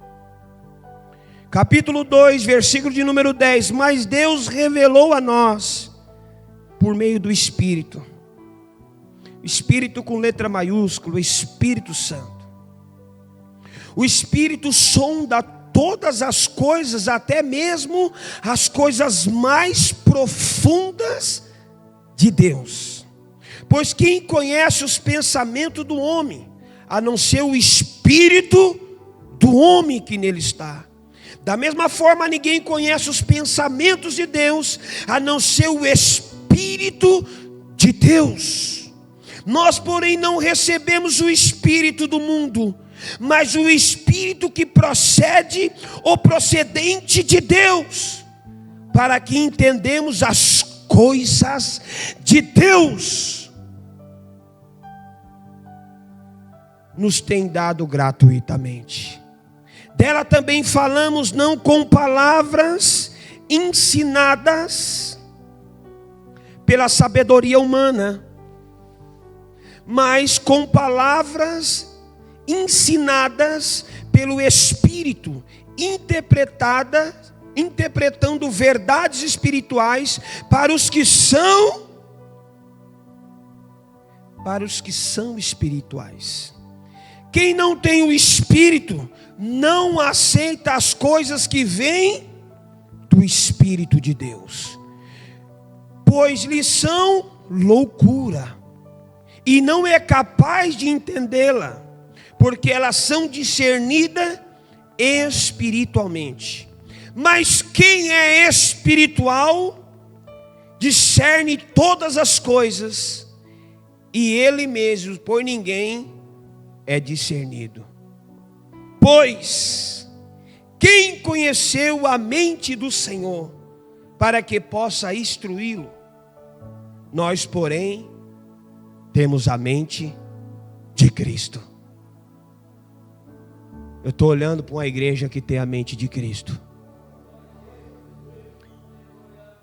Capítulo 2, versículo de número 10. Mas Deus revelou a nós, por meio do Espírito. Espírito com letra maiúscula, o Espírito Santo. O Espírito sonda todas as coisas, até mesmo as coisas mais profundas de Deus. Pois quem conhece os pensamentos do homem, a não ser o Espírito do homem que nele está? Da mesma forma, ninguém conhece os pensamentos de Deus, a não ser o Espírito de Deus. Nós, porém, não recebemos o espírito do mundo, mas o Espírito que procede ou procedente de Deus, para que entendemos as coisas de Deus. Nos tem dado gratuitamente. Dela também falamos, não com palavras ensinadas pela sabedoria humana, mas com palavras ensinadas pelo Espírito, interpretando verdades espirituais para os que são espirituais. Quem não tem o Espírito não aceita as coisas que vêm do Espírito de Deus, pois lhe são loucura, e não é capaz de entendê-la, porque elas são discernidas espiritualmente. Mas quem é espiritual discerne todas as coisas, e ele mesmo por ninguém é discernido. Pois quem conheceu a mente do Senhor para que possa instruí-lo? Nós, porém, temos a mente de Cristo. Eu estou olhando para uma igreja que tem a mente de Cristo.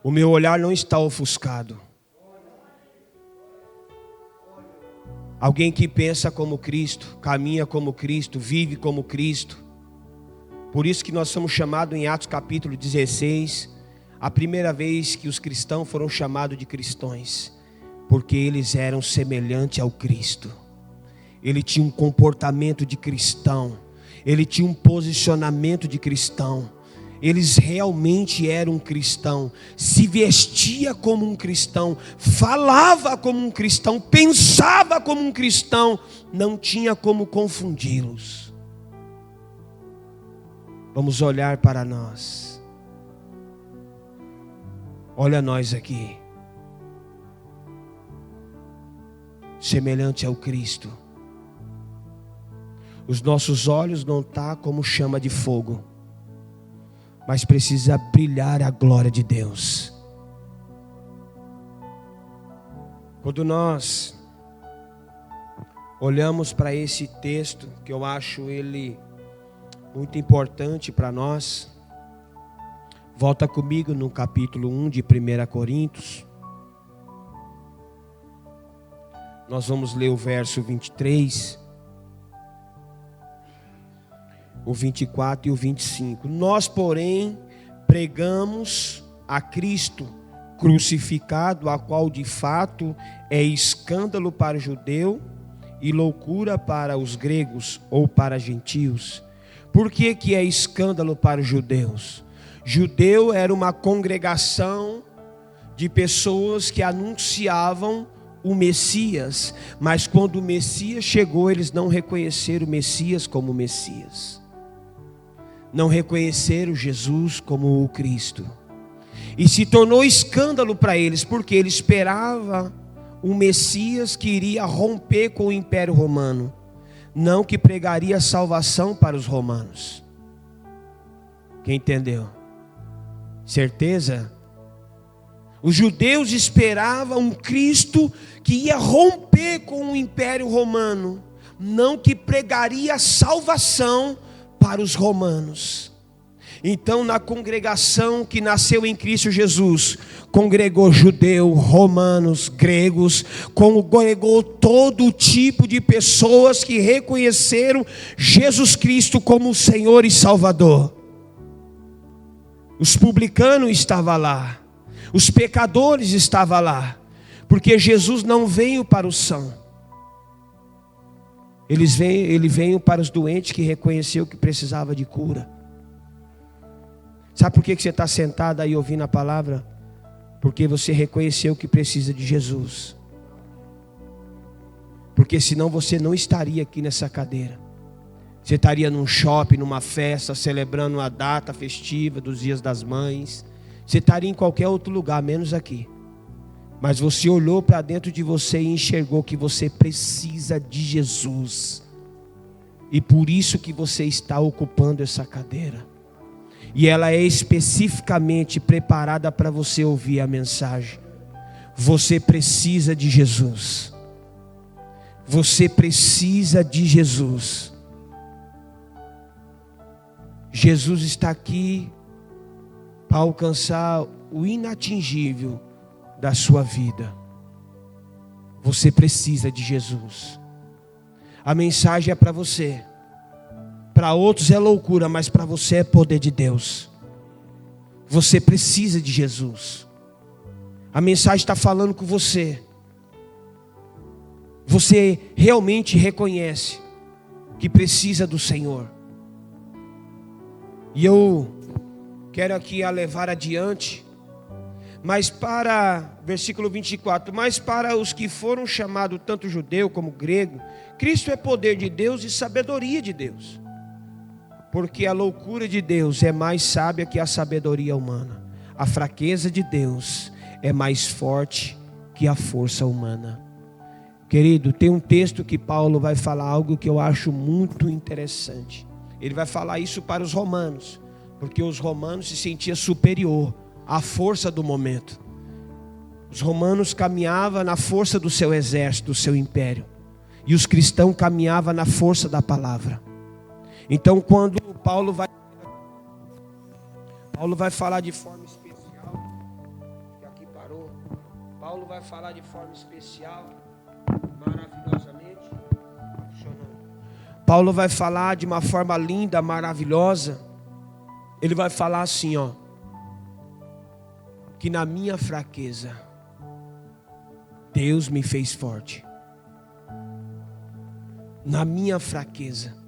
O meu olhar não está ofuscado. Alguém que pensa como Cristo, caminha como Cristo, vive como Cristo. Por isso que nós somos chamados em Atos capítulo 16, a primeira vez que os cristãos foram chamados de cristãos, porque eles eram semelhantes ao Cristo. Ele tinha um comportamento de cristão, ele tinha um posicionamento de cristão. Eles realmente eram um cristão, se vestia como um cristão, falava como um cristão, pensava como um cristão, não tinha como confundi-los. Vamos olhar para nós. Olha nós aqui, semelhante ao Cristo. Os nossos olhos não estão como chama de fogo, mas precisa brilhar a glória de Deus. Quando nós olhamos para esse texto, que eu acho ele muito importante para nós, volta comigo no capítulo 1 de 1 Coríntios. Nós vamos ler o verso 23, o 24 e o 25. Nós, porém, pregamos a Cristo crucificado, a qual de fato é escândalo para o judeu e loucura para os gregos ou para gentios. Por que que é escândalo para os judeus? Judeu era uma congregação de pessoas que anunciavam o Messias, mas quando o Messias chegou, eles não reconheceram o Messias como Messias. Não reconheceram Jesus como o Cristo. E se tornou escândalo para eles, porque eles esperavam um Messias que iria romper com o Império Romano, não que pregaria salvação para os romanos. Quem entendeu? Certeza? Os judeus esperavam um Cristo que ia romper com o Império Romano, não que pregaria salvação para os romanos. Então, na congregação que nasceu em Cristo Jesus, congregou judeu, romanos, gregos, congregou todo tipo de pessoas que reconheceram Jesus Cristo como o Senhor e Salvador. Os publicanos estavam lá, os pecadores estavam lá, porque Jesus não veio para os sãos. Ele veio para os doentes que reconheceu que precisava de cura. Sabe por que você está sentado aí ouvindo a palavra? Porque você reconheceu que precisa de Jesus. Porque senão você não estaria aqui nessa cadeira. Você estaria num shopping, numa festa, celebrando uma data festiva dos Dias das Mães. Você estaria em qualquer outro lugar, menos aqui. Mas você olhou para dentro de você e enxergou que você precisa de Jesus. E por isso que você está ocupando essa cadeira. E ela é especificamente preparada para você ouvir a mensagem. Você precisa de Jesus. Você precisa de Jesus. Jesus está aqui para alcançar o inatingível da sua vida. Você precisa de Jesus. A mensagem é para você. Para outros é loucura, mas para você é poder de Deus. Você precisa de Jesus. A mensagem está falando com você. Você realmente reconhece que precisa do Senhor. E eu quero aqui a levar adiante. Mas para, versículo 24, mas para os que foram chamados tanto judeu como grego, Cristo é poder de Deus e sabedoria de Deus. Porque a loucura de Deus é mais sábia que a sabedoria humana. A fraqueza de Deus é mais forte que a força humana. Querido, tem um texto que Paulo vai falar algo que eu acho muito interessante. Ele vai falar isso para os romanos, porque os romanos se sentiam superior à força do momento. Os romanos caminhavam na força do seu exército, do seu império. E os cristãos caminhavam na força da palavra. Então, quando Paulo vai falar de forma especial, que aqui parou. Paulo vai falar de forma especial, maravilhosamente. Paulo vai falar de uma forma linda, maravilhosa. Ele vai falar assim, ó, que na minha fraqueza Deus me fez forte. Na minha fraqueza.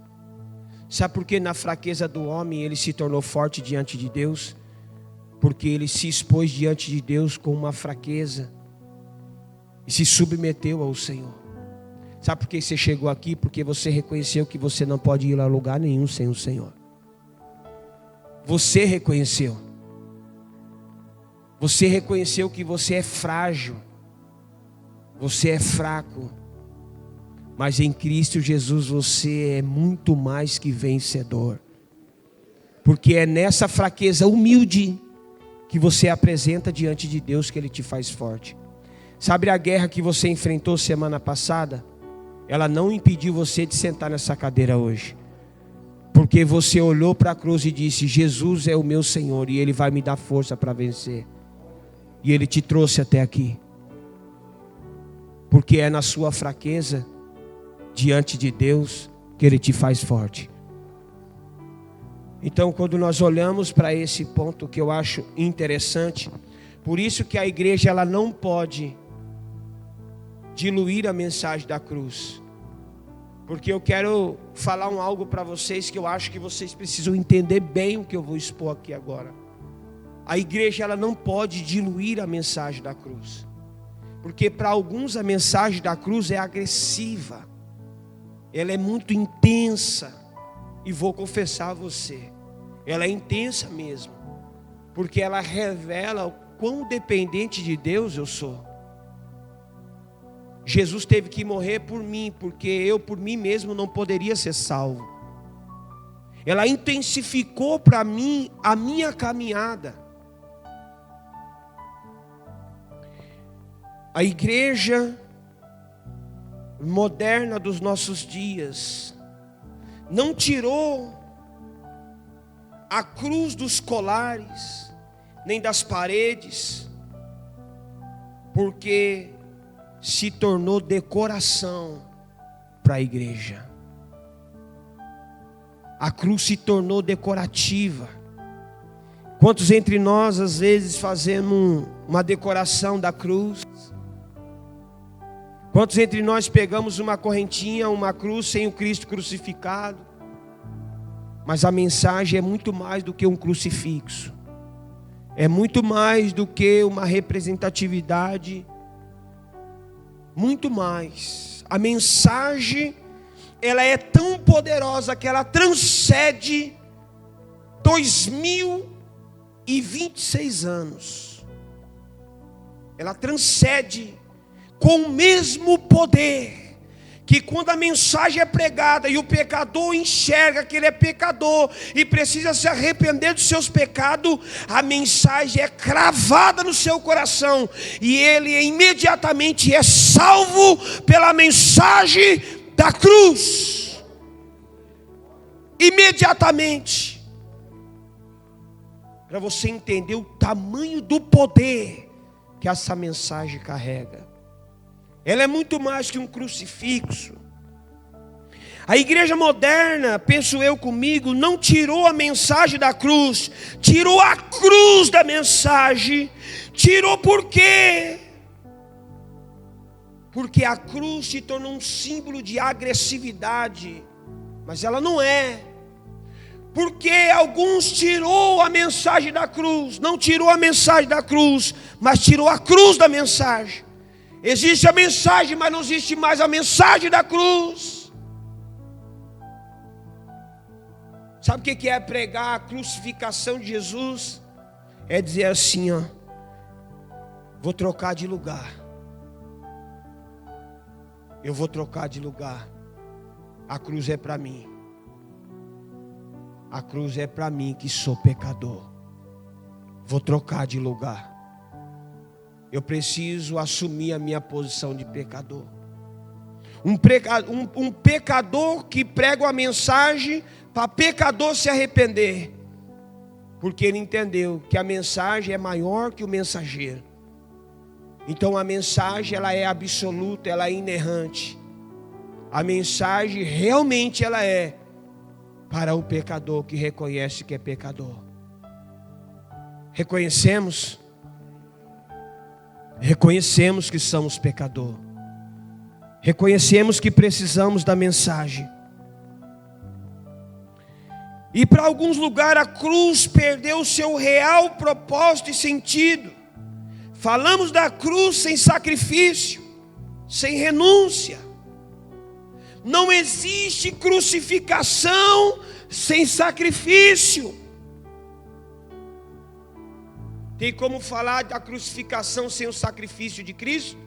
Sabe por que na fraqueza do homem ele se tornou forte diante de Deus? Porque ele se expôs diante de Deus com uma fraqueza e se submeteu ao Senhor. Sabe por que você chegou aqui? Porque você reconheceu que você não pode ir a lugar nenhum sem o Senhor. Você reconheceu. Você reconheceu que você é frágil. Você é fraco. Mas em Cristo Jesus você é muito mais que vencedor. Porque é nessa fraqueza humilde que você apresenta diante de Deus que Ele te faz forte. Sabe a guerra que você enfrentou semana passada? Ela não impediu você de sentar nessa cadeira hoje. Porque você olhou para a cruz e disse: Jesus é o meu Senhor e Ele vai me dar força para vencer. E Ele te trouxe até aqui. Porque é na sua fraqueza diante de Deus que Ele te faz forte. Então, quando nós olhamos para esse ponto que eu acho interessante, por isso que a igreja ela não pode diluir a mensagem da cruz. Porque eu quero falar algo para vocês que eu acho que vocês precisam entender bem o que eu vou expor aqui agora. A igreja ela não pode diluir a mensagem da cruz. Porque para alguns a mensagem da cruz é agressiva. Ela é muito intensa. E vou confessar a você, ela é intensa mesmo. Porque ela revela o quão dependente de Deus eu sou. Jesus teve que morrer por mim, porque eu por mim mesmo não poderia ser salvo. Ela intensificou para mim a minha caminhada. A igreja moderna dos nossos dias não tirou a cruz dos colares, nem das paredes, porque se tornou decoração para a igreja. A cruz se tornou decorativa. Quantos entre nós às vezes fazemos uma decoração da cruz? Quantos entre nós pegamos uma correntinha, uma cruz sem o Cristo crucificado? Mas a mensagem é muito mais do que um crucifixo. É muito mais do que uma representatividade. Muito mais. A mensagem, ela é tão poderosa que ela transcende 2026 anos. Ela transcende com o mesmo poder, que quando a mensagem é pregada e o pecador enxerga que ele é pecador e precisa se arrepender dos seus pecados, a mensagem é cravada no seu coração e ele imediatamente é salvo pela mensagem da cruz. Imediatamente. Para você entender o tamanho do poder que essa mensagem carrega. Ela é muito mais que um crucifixo. A igreja moderna, penso eu comigo, não tirou a mensagem da cruz, tirou a cruz da mensagem. Tirou por quê? Porque a cruz se tornou um símbolo de agressividade, mas ela não é. Porque alguns tirou a mensagem da cruz, não tirou a mensagem da cruz, mas tirou a cruz da mensagem. Existe a mensagem, mas não existe mais a mensagem da cruz. Sabe o que é pregar a crucificação de Jesus? É dizer assim, ó, vou trocar de lugar. Eu vou trocar de lugar. A cruz é para mim. A cruz é para mim que sou pecador. Vou trocar de lugar. eu preciso assumir a minha posição de pecador. Um pecador que prega a mensagem para pecador se arrepender, porque ele entendeu que a mensagem é maior que o mensageiro. Então a mensagem, ela é absoluta, ela é inerrante. A mensagem realmente ela é para o pecador que reconhece que é pecador. Reconhecemos que somos pecador. Reconhecemos que precisamos da mensagem. E para alguns lugares a cruz perdeu o seu real propósito e sentido. Falamos da cruz sem sacrifício, sem renúncia. Não existe crucificação sem sacrifício. Tem como falar da crucificação sem o sacrifício de Cristo?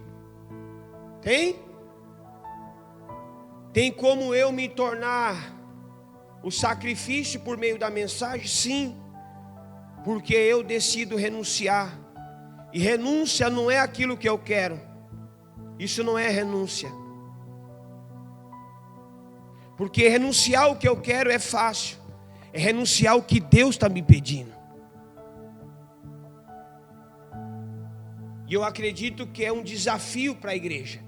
Tem? Tem como eu me tornar o sacrifício por meio da mensagem? Sim, porque eu decido renunciar. E renúncia não é aquilo que eu quero. Isso não é renúncia. Porque renunciar o que eu quero é fácil. É renunciar o que Deus está me pedindo. E eu acredito que é um desafio para a igreja.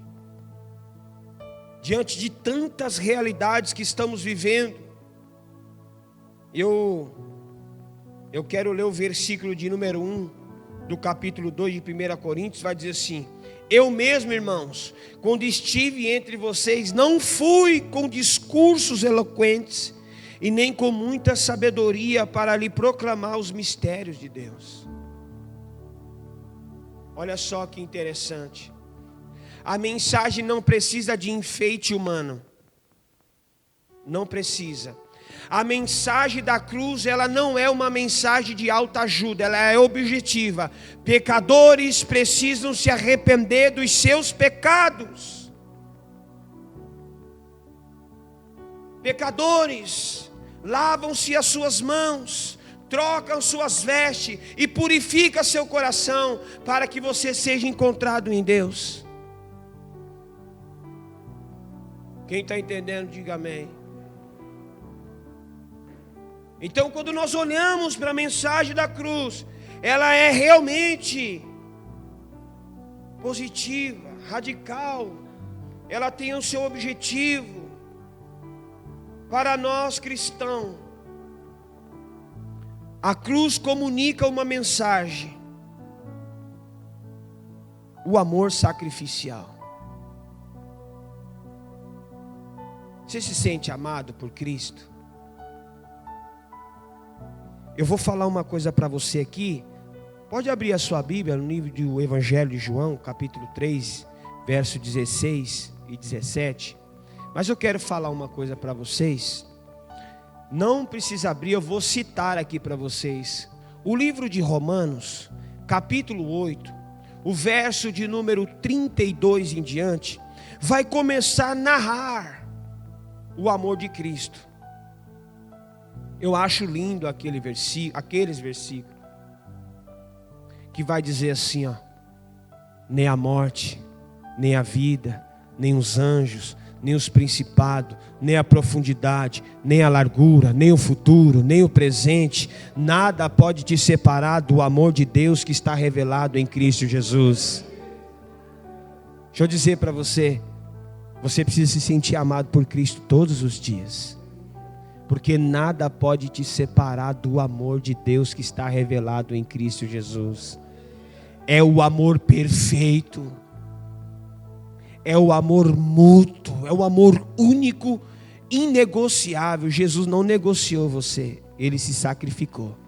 Diante de tantas realidades que estamos vivendo, eu quero ler o versículo de número 1 do capítulo 2 de 1 Coríntios, vai dizer assim: eu mesmo, irmãos, quando estive entre vocês, não fui com discursos eloquentes e nem com muita sabedoria para lhe proclamar os mistérios de Deus. Olha só que interessante. A mensagem não precisa de enfeite humano. Não precisa. A mensagem da cruz, ela não é uma mensagem de alta ajuda, ela é objetiva. Pecadores precisam se arrepender dos seus pecados. Pecadores lavam-se as suas mãos, trocam suas vestes e purificam seu coração para que você seja encontrado em Deus. Quem está entendendo, diga amém. Então, quando nós olhamos para a mensagem da cruz, ela é realmente positiva, radical. Ela tem o seu objetivo. Para nós cristãos, a cruz comunica uma mensagem: o amor sacrificial. Você se sente amado por Cristo? Eu vou falar uma coisa para você aqui. Pode abrir a sua Bíblia no livro do Evangelho de João, capítulo 3, verso 16 e 17. Mas eu quero falar uma coisa para vocês. Não precisa abrir, eu vou citar aqui para vocês. O livro de Romanos, capítulo 8, o verso de número 32 em diante, vai começar a narrar o amor de Cristo. Eu acho lindo aqueles versículos que vai dizer assim, ó: nem a morte, nem a vida, nem os anjos, nem os principados, nem a profundidade, nem a largura, nem o futuro, nem o presente, nada pode te separar do amor de Deus que está revelado em Cristo Jesus. Deixa eu dizer para você, você precisa se sentir amado por Cristo todos os dias, porque nada pode te separar do amor de Deus que está revelado em Cristo Jesus. É o amor perfeito, é o amor mútuo, é o amor único, inegociável. Jesus não negociou você, Ele se sacrificou.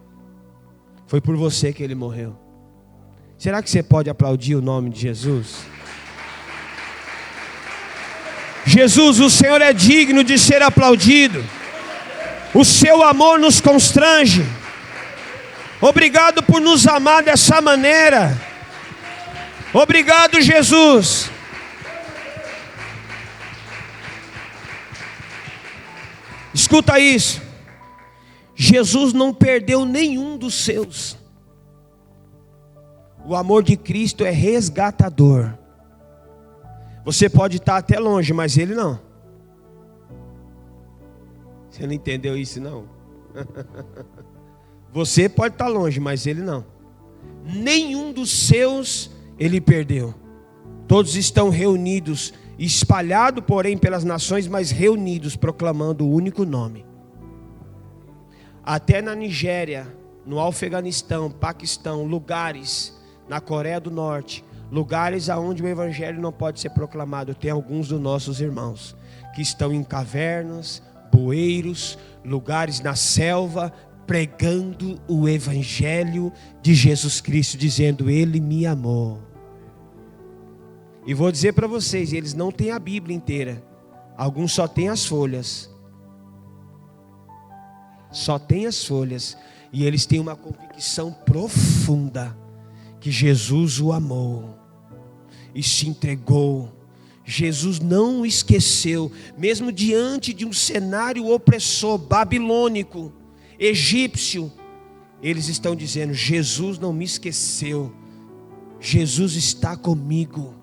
Foi por você que Ele morreu. Será que você pode aplaudir o nome de Jesus? Jesus, o Senhor é digno de ser aplaudido. O seu amor nos constrange. Obrigado por nos amar dessa maneira. Obrigado, Jesus. Escuta isso. Jesus não perdeu nenhum dos seus. O amor de Cristo é resgatador. Você pode estar até longe, mas Ele não. Você não entendeu isso, não? Você pode estar longe, mas Ele não. Nenhum dos seus Ele perdeu. Todos estão reunidos, espalhados, porém, pelas nações, mas reunidos, proclamando o único nome. Até na Nigéria, no Afeganistão, Paquistão, lugares, na Coreia do Norte, lugares aonde o evangelho não pode ser proclamado, tem alguns dos nossos irmãos que estão em cavernas, bueiros, lugares na selva, pregando o evangelho de Jesus Cristo, dizendo: Ele me amou. E vou dizer para vocês, eles não têm a Bíblia inteira. Alguns só têm as folhas. Só têm as folhas. E eles têm uma convicção profunda que Jesus o amou e se entregou. Jesus não o esqueceu, mesmo diante de um cenário opressor, babilônico, egípcio. Eles estão dizendo: Jesus não me esqueceu. Jesus está comigo.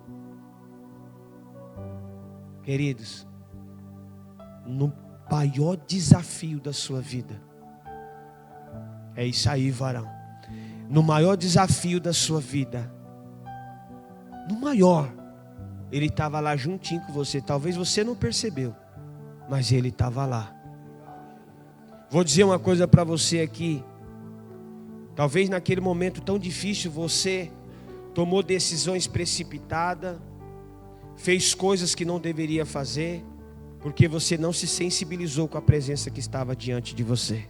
Queridos, no maior desafio da sua vida, é isso aí, varão. No maior desafio da sua vida, no maior, Ele estava lá juntinho com você. Talvez você não percebeu, mas Ele estava lá. Vou dizer uma coisa para você aqui. Talvez naquele momento tão difícil você tomou decisões precipitadas, fez coisas que não deveria fazer, porque você não se sensibilizou com a presença que estava diante de você.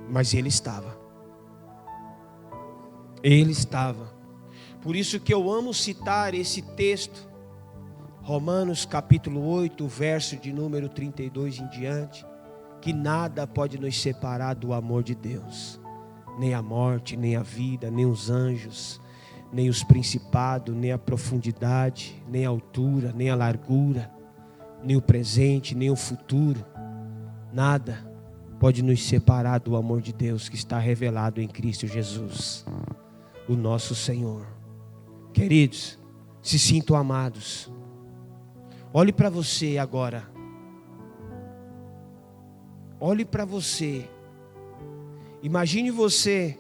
Mas Ele estava. Ele estava. Por isso que eu amo citar esse texto, Romanos capítulo 8, verso de número 32 em diante, que nada pode nos separar do amor de Deus, nem a morte, nem a vida, nem os anjos, nem os principados, nem a profundidade, nem a altura, nem a largura, nem o presente, nem o futuro. Nada pode nos separar do amor de Deus que está revelado em Cristo Jesus, o nosso Senhor. Queridos, se sintam amados. Olhe para você agora. Olhe para você. Imagine você,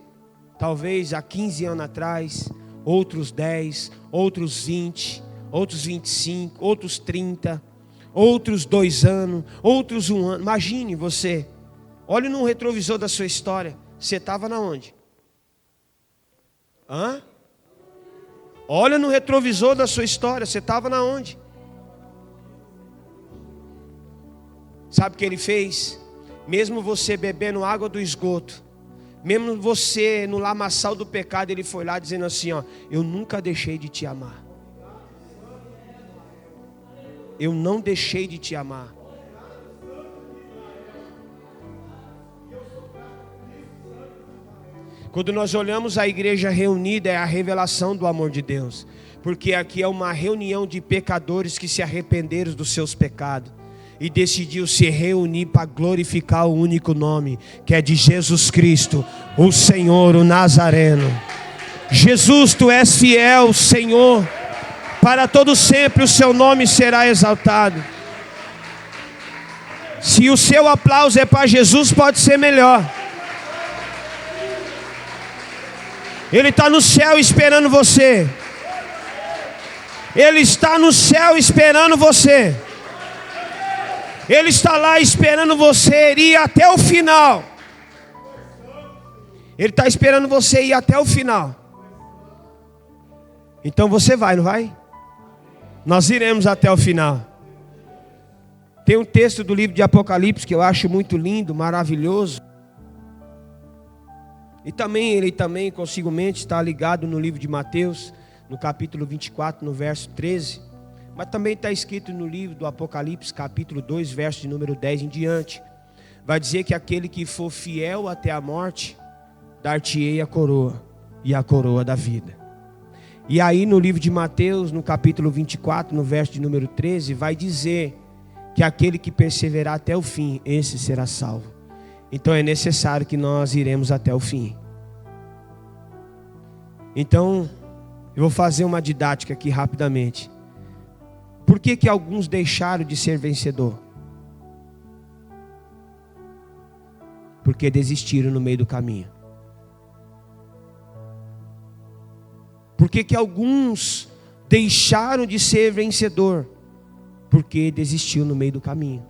talvez há 15 anos atrás, outros 10, outros 20, outros 25, outros 30, outros 2 anos, outros 1 ano. Imagine você. Olhe no retrovisor da sua história. Você estava na onde? Hã? Olha no retrovisor da sua história. Você estava na onde? Sabe o que Ele fez? Mesmo você bebendo água do esgoto, mesmo você no lamaçal do pecado, Ele foi lá dizendo assim: ó, eu nunca deixei de te amar. Eu não deixei de te amar. Quando nós olhamos a igreja reunida, é a revelação do amor de Deus. Porque aqui é uma reunião de pecadores que se arrependeram dos seus pecados e decidiu se reunir para glorificar o único nome, que é de Jesus Cristo, o Senhor, o Nazareno. Jesus, Tu és fiel, Senhor, para todo sempre o Seu nome será exaltado. Se o seu aplauso é para Jesus, pode ser melhor. Ele está no céu esperando você. Ele está no céu esperando você. Ele está lá esperando você ir até o final. Ele está esperando você ir até o final. Então você vai, não vai? Nós iremos até o final. Tem um texto do livro de Apocalipse que eu acho muito lindo, maravilhoso. E também ele consigamente está ligado no livro de Mateus, no capítulo 24, no verso 13. Mas também está escrito no livro do Apocalipse, capítulo 2, verso de número 10 em diante. Vai dizer que aquele que for fiel até a morte, dar-te-ei a coroa, e a coroa da vida. E aí no livro de Mateus, no capítulo 24, no verso de número 13, vai dizer que aquele que perseverar até o fim, esse será salvo. Então é necessário que nós iremos até o fim. Então, eu vou fazer uma didática aqui rapidamente. Por que alguns deixaram de ser vencedor? Porque desistiram no meio do caminho. Por que alguns deixaram de ser vencedor? Porque desistiu no meio do caminho.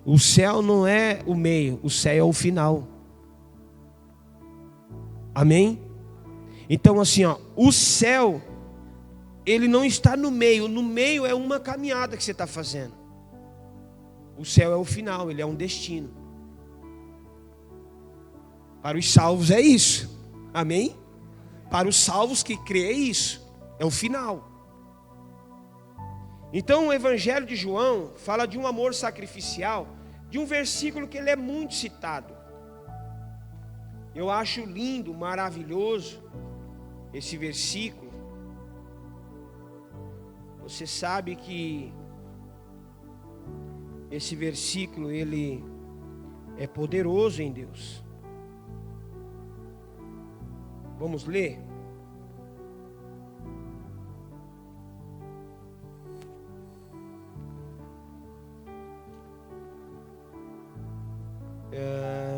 O céu não é o meio, o céu é o final. Amém? Então assim, o céu, ele não está no meio é uma caminhada que você está fazendo. O céu é o final, ele é um destino. Para os salvos é isso, amém? Para os salvos que creem é isso, é o final. Então o Evangelho de João fala de um amor sacrificial, de um versículo que ele é muito citado. Eu acho lindo, maravilhoso esse versículo. Você sabe que esse versículo ele é poderoso em Deus. Vamos ler?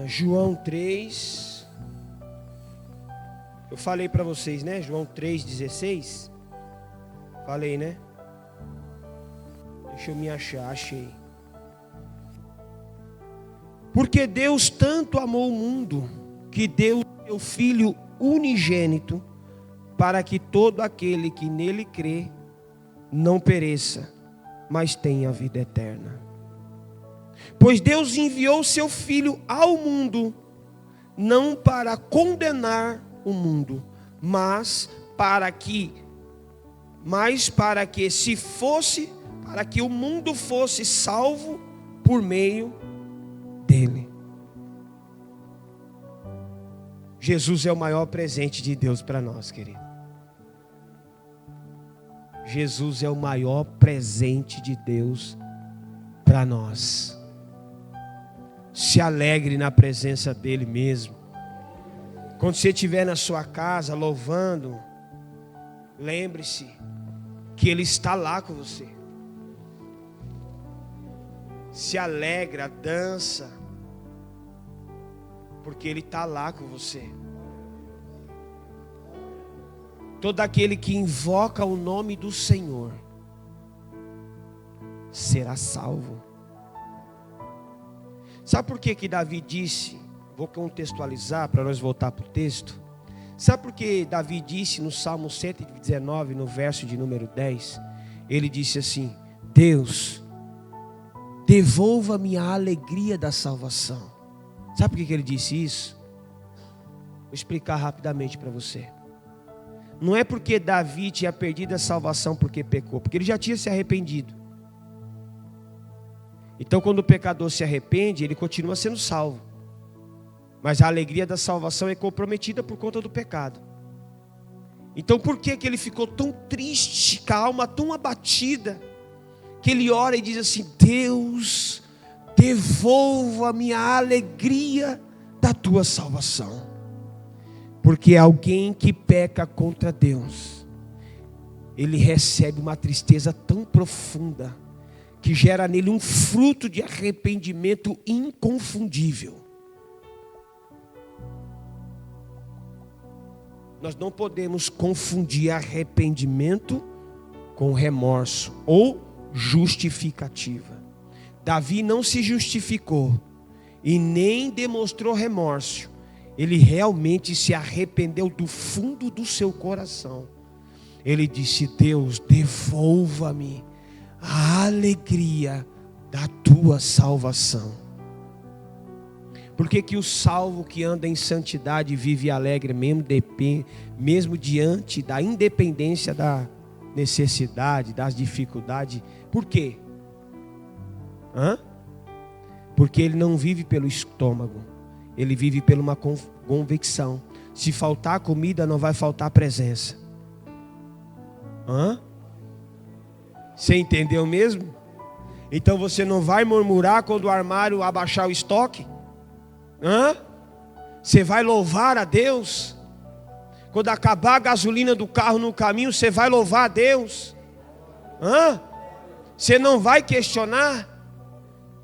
João 3. Eu falei para vocês, né? João 3,16. Falei, né? Deixa eu me achar, achei. Porque Deus tanto amou o mundo, que deu o seu Filho unigênito, para que todo aquele que nele crê, não pereça, mas tenha vida eterna. Pois Deus enviou o seu Filho ao mundo, não para condenar o mundo, mas para que o mundo fosse salvo por meio dele. Jesus é o maior presente de Deus para nós, querido. Jesus é o maior presente de Deus para nós. Se alegre na presença dele mesmo. Quando você estiver na sua casa louvando, lembre-se que ele está lá com você. Se alegra, dança, porque ele está lá com você. Todo aquele que invoca o nome do Senhor será salvo. Sabe por que Davi disse? Vou contextualizar para nós voltar para o texto. Sabe por que Davi disse no Salmo 119, no verso de número 10? Ele disse assim: Deus, devolva-me a alegria da salvação. Sabe por que ele disse isso? Vou explicar rapidamente para você. Não é porque Davi tinha perdido a salvação porque pecou, porque ele já tinha se arrependido. Então quando o pecador se arrepende, ele continua sendo salvo. Mas a alegria da salvação é comprometida por conta do pecado. Então por que ele ficou tão triste, com a alma tão abatida, que ele ora e diz assim: Deus, devolva-me a alegria da tua salvação. Porque alguém que peca contra Deus, ele recebe uma tristeza tão profunda, que gera nele um fruto de arrependimento inconfundível. Nós não podemos confundir arrependimento com remorso ou justificativa. Davi não se justificou e nem demonstrou remorso. Ele realmente se arrependeu do fundo do seu coração. Ele disse: Deus, devolva-me a alegria da tua salvação. Por que o salvo que anda em santidade vive alegre mesmo diante da independência da necessidade, das dificuldades? Por quê? Porque ele não vive pelo estômago, ele vive por uma convicção. Se faltar comida, não vai faltar presença. Você entendeu mesmo? Então você não vai murmurar quando o armário abaixar o estoque? Você vai louvar a Deus? Quando acabar a gasolina do carro no caminho, você vai louvar a Deus? Você não vai questionar?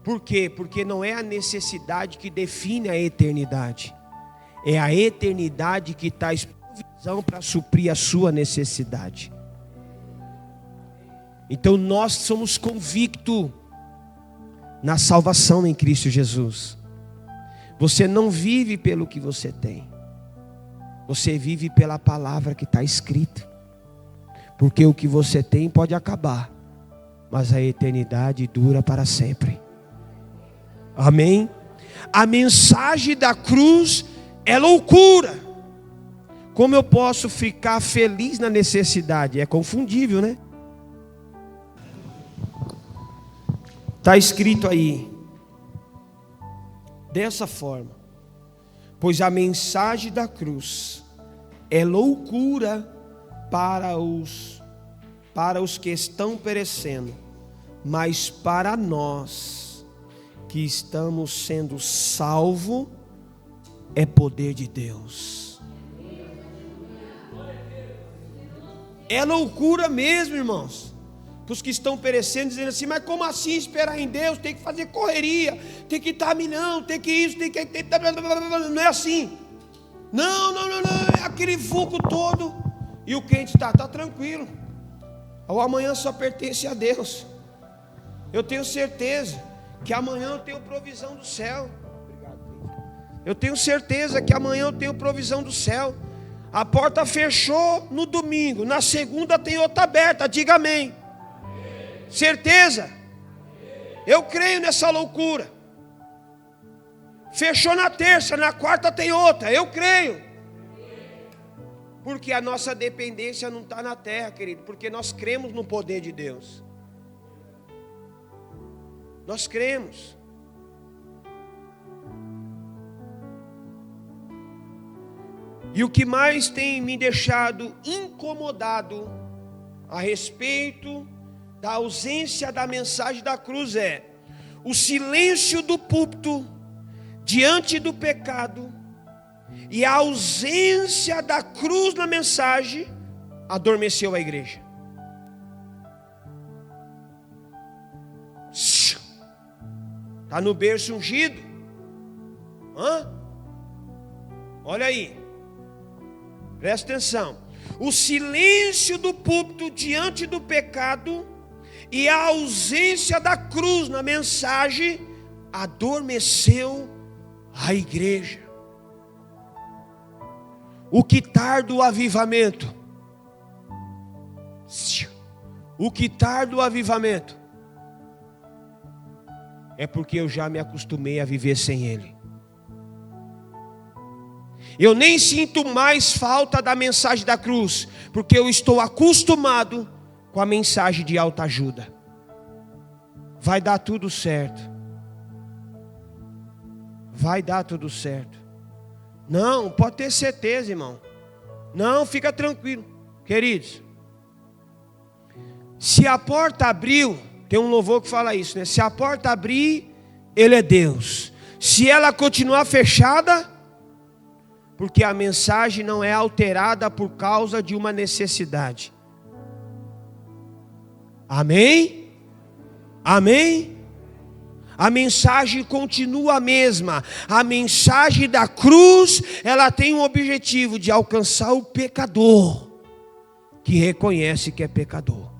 Por quê? Porque não é a necessidade que define a eternidade. É a eternidade que traz provisão para suprir a sua necessidade. Então nós somos convictos na salvação em Cristo Jesus. Você não vive pelo que você tem. Você vive pela palavra que está escrita. Porque o que você tem pode acabar, mas a eternidade dura para sempre. Amém? A mensagem da cruz é loucura. Como eu posso ficar feliz na necessidade? É confundível, né? Está escrito aí, dessa forma: pois a mensagem da cruz é loucura para os que estão perecendo, mas para nós que estamos sendo salvos, é poder de Deus. É loucura mesmo, irmãos. Para os que estão perecendo, dizendo assim: mas como assim esperar em Deus? Tem que fazer correria, tem que estar milhão, tem que isso, tem que... Não é assim. Não, é aquele vulco todo. E o crente está tranquilo. O amanhã só pertence a Deus. Eu tenho certeza que amanhã eu tenho provisão do céu. Eu tenho certeza que amanhã eu tenho provisão do céu. A porta fechou no domingo, na segunda tem outra aberta, diga amém. Certeza? Eu creio nessa loucura. Fechou na terça, na quarta tem outra, eu creio. Porque a nossa dependência não está na terra, querido. Porque nós cremos no poder de Deus. Nós cremos. E o que mais tem me deixado incomodado a respeito da ausência da mensagem da cruz é o silêncio do púlpito diante do pecado. E a ausência da cruz na mensagem adormeceu a igreja. Está no berço ungido. Olha aí. Presta atenção. O silêncio do púlpito diante do pecado e a ausência da cruz na mensagem adormeceu a igreja. O que tarda o avivamento? O que tarda o avivamento? É porque eu já me acostumei a viver sem ele. Eu nem sinto mais falta da mensagem da cruz, porque eu estou acostumado com a mensagem de autoajuda. Vai dar tudo certo. Vai dar tudo certo. Não, pode ter certeza, irmão. Não, fica tranquilo, queridos. Se a porta abriu, tem um louvor que fala isso, né? Se a porta abrir, ele é Deus. Se ela continuar fechada, porque a mensagem não é alterada por causa de uma necessidade. Amém? Amém? A mensagem continua a mesma. A mensagem da cruz, ela tem um objetivo de alcançar o pecador que reconhece que é pecador,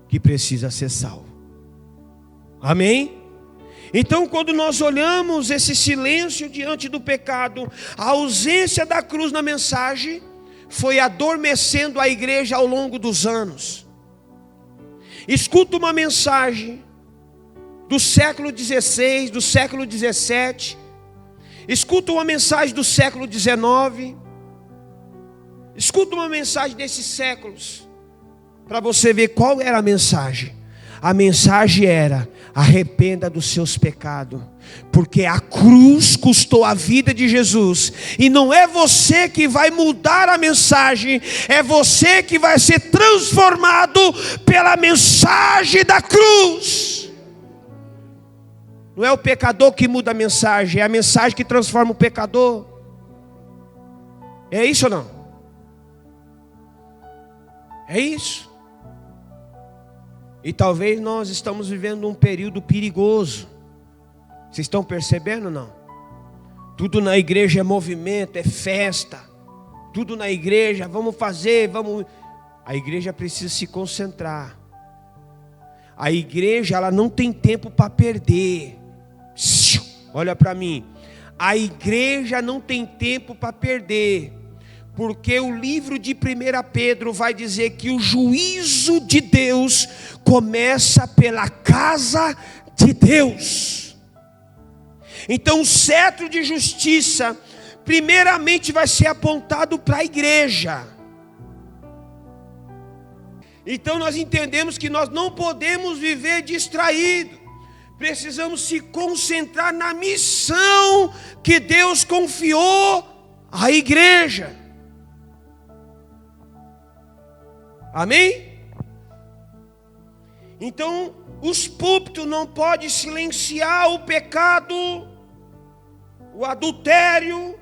que precisa ser salvo. Amém? Então, quando nós olhamos esse silêncio diante do pecado, a ausência da cruz na mensagem foi adormecendo a igreja ao longo dos anos. Escuta uma mensagem do século XVI, do século XVII. Escuta uma mensagem do século XIX. Escuta uma mensagem desses séculos, para você ver qual era a mensagem. A mensagem era: arrependa dos seus pecados, porque a cruz custou a vida de Jesus. E não é você que vai mudar a mensagem, é você que vai ser transformado pela mensagem da cruz. Não é o pecador que muda a mensagem, é a mensagem que transforma o pecador. É isso ou não? É isso. E talvez nós estamos vivendo um período perigoso. Vocês estão percebendo ou não? Tudo na igreja é movimento, é festa. Tudo na igreja, vamos fazer, vamos... A igreja precisa se concentrar. A igreja, ela não tem tempo para perder. Olha para mim. A igreja não tem tempo para perder. Porque o livro de 1 Pedro vai dizer que o juízo de Deus começa pela casa de Deus. Então o cetro de justiça primeiramente vai ser apontado para a igreja. Então nós entendemos que nós não podemos viver distraídos. Precisamos se concentrar na missão que Deus confiou à igreja. Amém? Então, os púlpitos não podem silenciar o pecado, o adultério,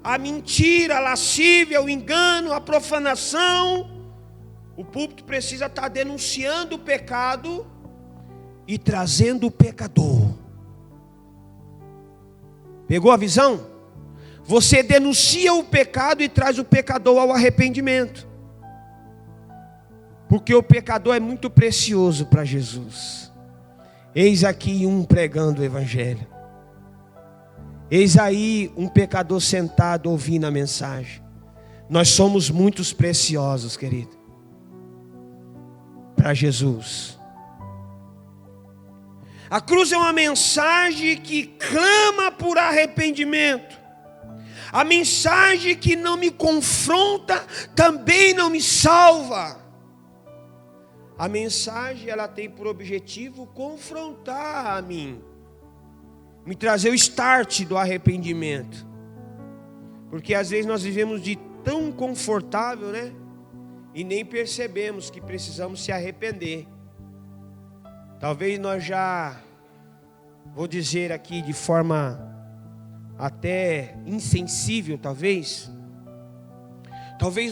a mentira, a lascívia, o engano, a profanação. O púlpito precisa estar denunciando o pecado e trazendo o pecador. Pegou a visão? Você denuncia o pecado e traz o pecador ao arrependimento. Porque o pecador é muito precioso para Jesus. Eis aqui um pregando o evangelho. Eis aí um pecador sentado ouvindo a mensagem. Nós somos muito preciosos, querido, para Jesus. A cruz é uma mensagem que clama por arrependimento. A mensagem que não me confronta também não me salva. A mensagem, ela tem por objetivo confrontar a mim, me trazer o start do arrependimento. Porque às vezes nós vivemos de tão confortável, né? E nem percebemos que precisamos se arrepender. Talvez nós já, vou dizer aqui de forma até insensível, talvez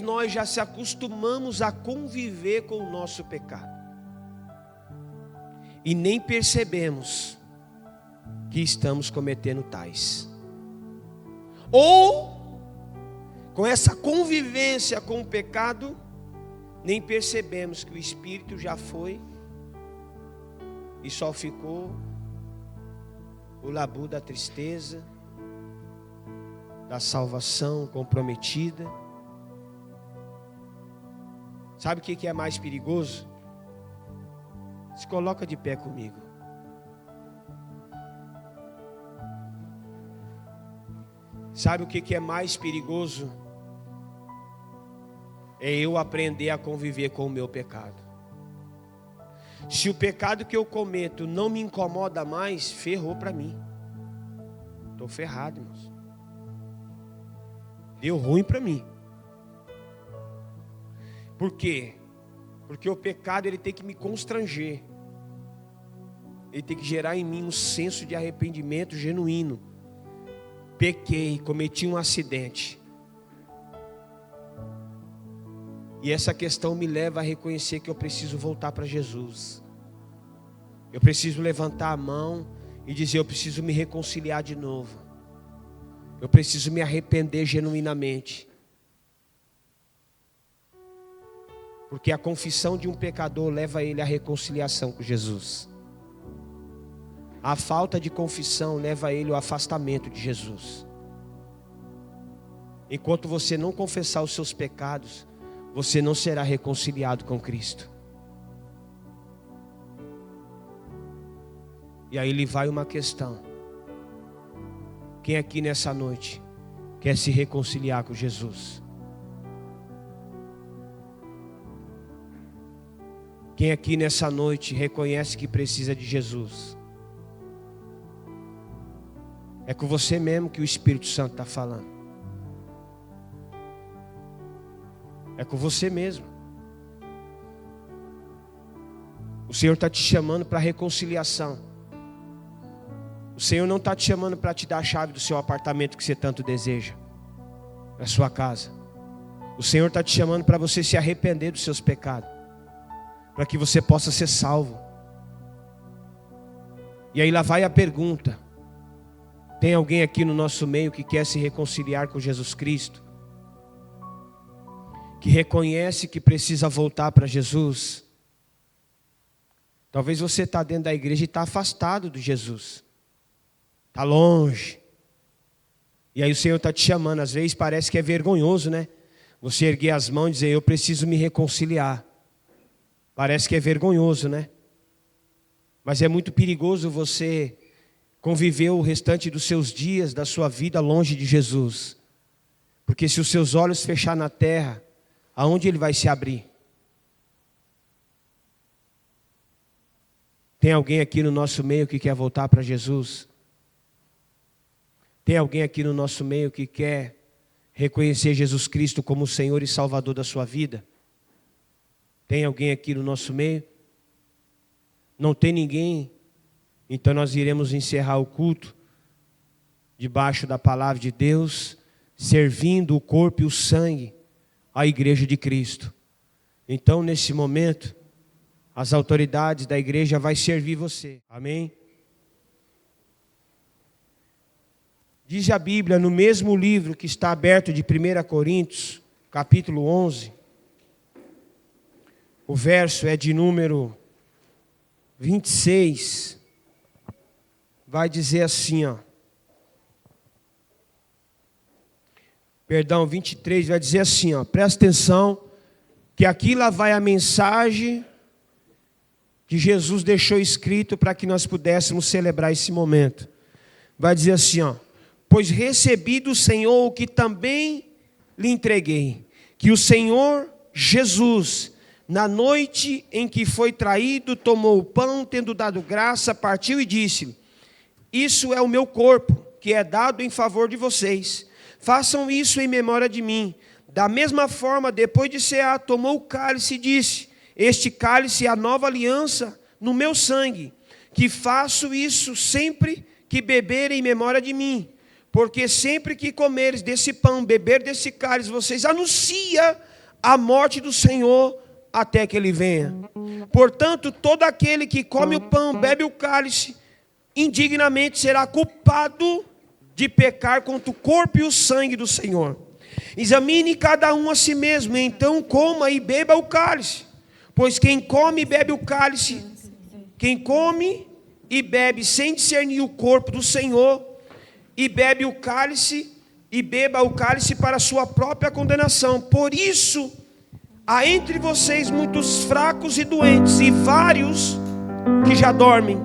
nós já se acostumamos a conviver com o nosso pecado. E nem percebemos que estamos cometendo tais. Ou, com essa convivência com o pecado, nem percebemos que o Espírito já foi e só ficou o labu da tristeza, da salvação comprometida. Sabe o que é mais perigoso? Se coloca de pé comigo. Sabe o que é mais perigoso? É eu aprender a conviver com o meu pecado. Se o pecado que eu cometo não me incomoda mais, ferrou para mim. Estou ferrado, irmãos. Deu ruim para mim. Por quê? Porque o pecado, ele tem que me constranger. Ele tem que gerar em mim um senso de arrependimento genuíno. Pequei, cometi um acidente. E essa questão me leva a reconhecer que eu preciso voltar para Jesus. Eu preciso levantar a mão e dizer: eu preciso me reconciliar de novo. Eu preciso me arrepender genuinamente. Porque a confissão de um pecador leva ele à reconciliação com Jesus. A falta de confissão leva ele ao afastamento de Jesus. Enquanto você não confessar os seus pecados, você não será reconciliado com Cristo. E aí lhe vai uma questão: quem aqui nessa noite quer se reconciliar com Jesus? Quem aqui nessa noite reconhece que precisa de Jesus? É com você mesmo que o Espírito Santo está falando. É com você mesmo. O Senhor está te chamando para reconciliação. O Senhor não está te chamando para te dar a chave do seu apartamento que você tanto deseja, da sua casa. O Senhor está te chamando para você se arrepender dos seus pecados, para que você possa ser salvo. E aí lá vai a pergunta: tem alguém aqui no nosso meio que quer se reconciliar com Jesus Cristo? Que reconhece que precisa voltar para Jesus? Talvez você está dentro da igreja e está afastado de Jesus, está longe. E aí o Senhor está te chamando. Às vezes parece que é vergonhoso, né? Você erguer as mãos e dizer: eu preciso me reconciliar. Parece que é vergonhoso, né? Mas é muito perigoso você conviver o restante dos seus dias, da sua vida, longe de Jesus. Porque se os seus olhos fechar na terra, aonde ele vai se abrir? Tem alguém aqui no nosso meio que quer voltar para Jesus? Tem alguém aqui no nosso meio que quer reconhecer Jesus Cristo como o Senhor e Salvador da sua vida? Tem alguém aqui no nosso meio? Não tem ninguém? Então nós iremos encerrar o culto debaixo da palavra de Deus, servindo o corpo e o sangue à igreja de Cristo. Então nesse momento, as autoridades da igreja vai servir você. Amém? Diz a Bíblia no mesmo livro que está aberto de 1 Coríntios, capítulo 11. O verso é de número 26. Vai dizer assim, ó. Perdão, 23 vai dizer assim, ó. Presta atenção, que aqui lá vai a mensagem que Jesus deixou escrito para que nós pudéssemos celebrar esse momento. Vai dizer assim, ó: pois recebi do Senhor o que também lhe entreguei, que o Senhor Jesus, na noite em que foi traído, tomou o pão, tendo dado graça, partiu e disse: isso é o meu corpo, que é dado em favor de vocês. Façam isso em memória de mim. Da mesma forma, depois de cear, tomou o cálice e disse: este cálice é a nova aliança no meu sangue, que faço isso sempre que beberem em memória de mim. Porque sempre que comeres desse pão, beber desse cálice, vocês anunciam a morte do Senhor até que ele venha. Portanto, todo aquele que come o pão, bebe o cálice, indignamente será culpado de pecar contra o corpo e o sangue do Senhor. Examine cada um a si mesmo, então coma e beba o cálice. Pois quem come e bebe o cálice, quem come e bebe sem discernir o corpo do Senhor, e bebe o cálice, e beba o cálice para a sua própria condenação. Por isso, há entre vocês muitos fracos e doentes, e vários que já dormem.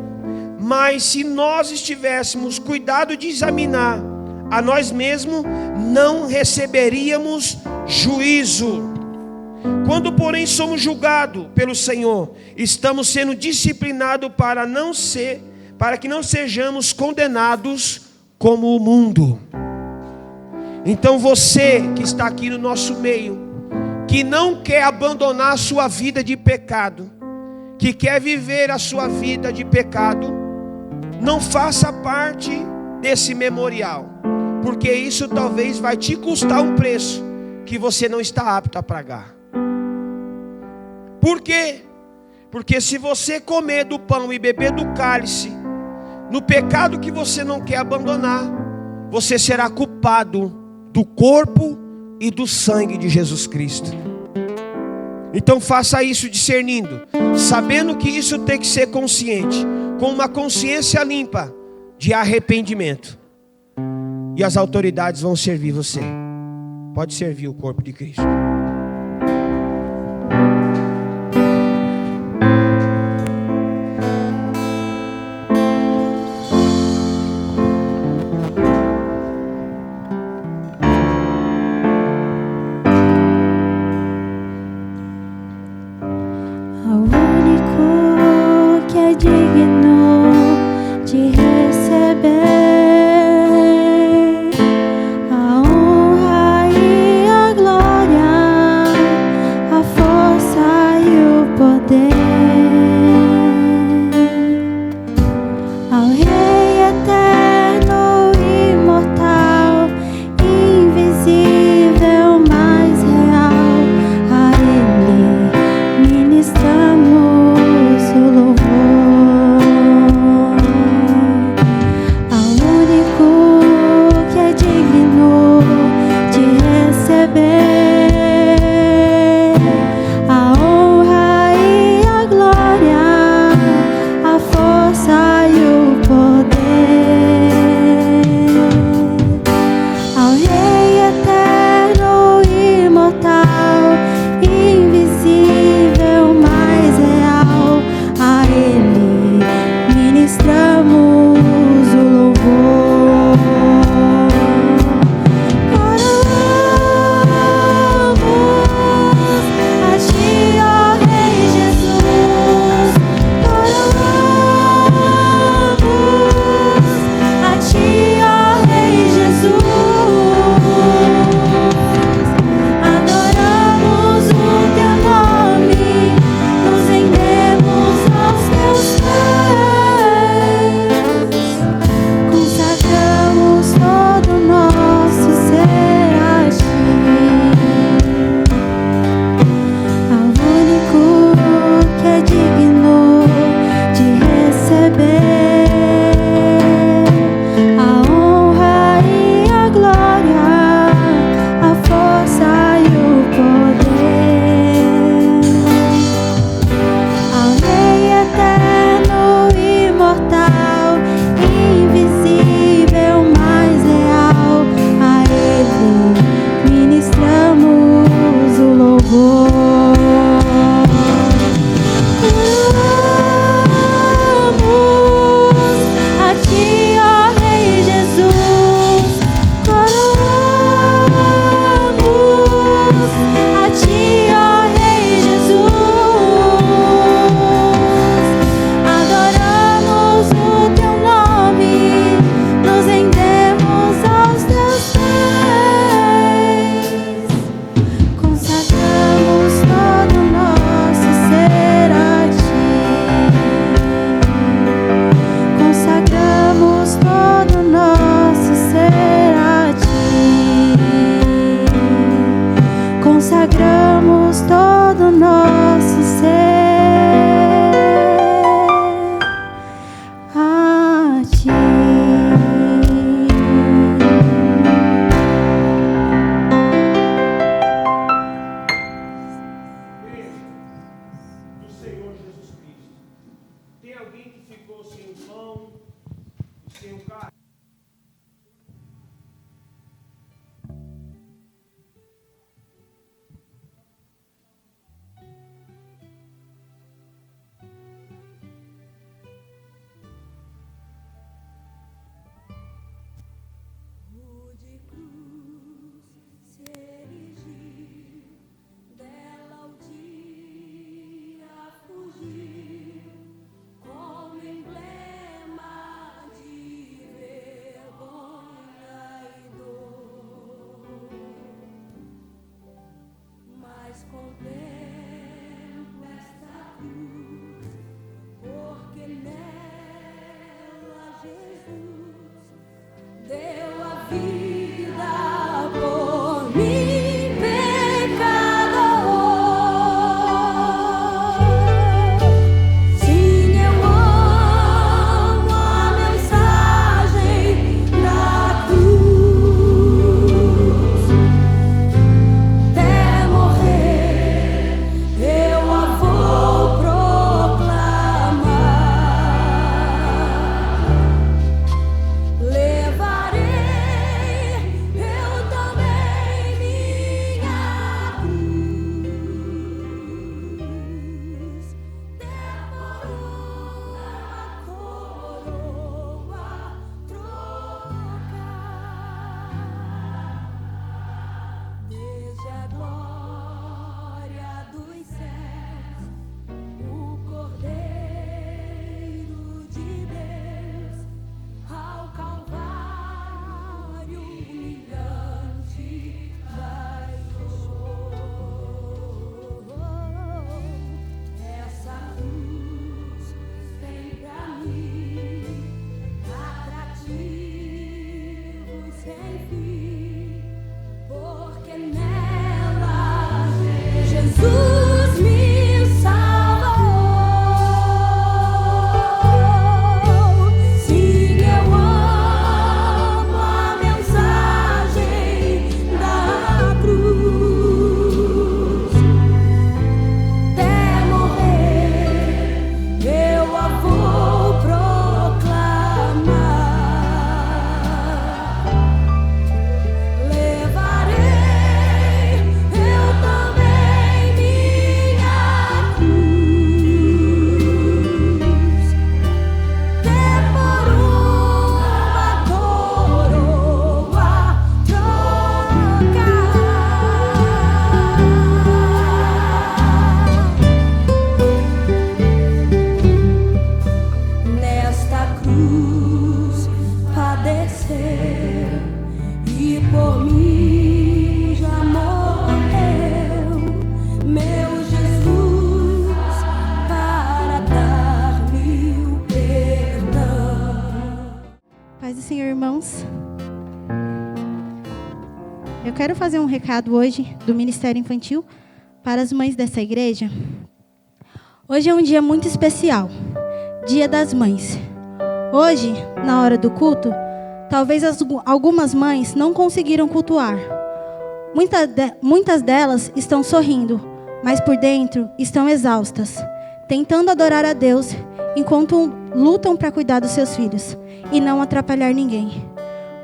Mas se nós estivéssemos cuidado de examinar a nós mesmos, não receberíamos juízo. Quando, porém, somos julgados pelo Senhor, estamos sendo disciplinados para que não sejamos condenados como o mundo. Então você que está aqui no nosso meio, que não quer abandonar a sua vida de pecado, que quer viver a sua vida de pecado, não faça parte desse memorial, porque isso talvez vai te custar um preço que você não está apto a pagar. Por quê? Porque se você comer do pão e beber do cálice, no pecado que você não quer abandonar, você será culpado do corpo e do sangue de Jesus Cristo. Então faça isso discernindo, sabendo que isso tem que ser consciente, com uma consciência limpa de arrependimento. E as autoridades vão servir você. Pode servir o corpo de Cristo. A honra e a glória tem fim, porque nela Jesus me salvou. Sim, eu amo a mensagem da cruz. Até morrer eu a vou proclamar. Levarei eu também minha cruz, ter por uma coroa trocar. Nesta cruz padeceu e por mim já morreu, meu Jesus, para dar-me o perdão. Paz do Senhor, irmãos. Eu quero fazer um recado hoje do Ministério Infantil para as mães dessa igreja. Hoje é um dia muito especial, Dia das Mães. Hoje, na hora do culto, talvez algumas mães não conseguiram cultuar. Muitas delas estão sorrindo, mas por dentro estão exaustas, tentando adorar a Deus enquanto lutam para cuidar dos seus filhos e não atrapalhar ninguém.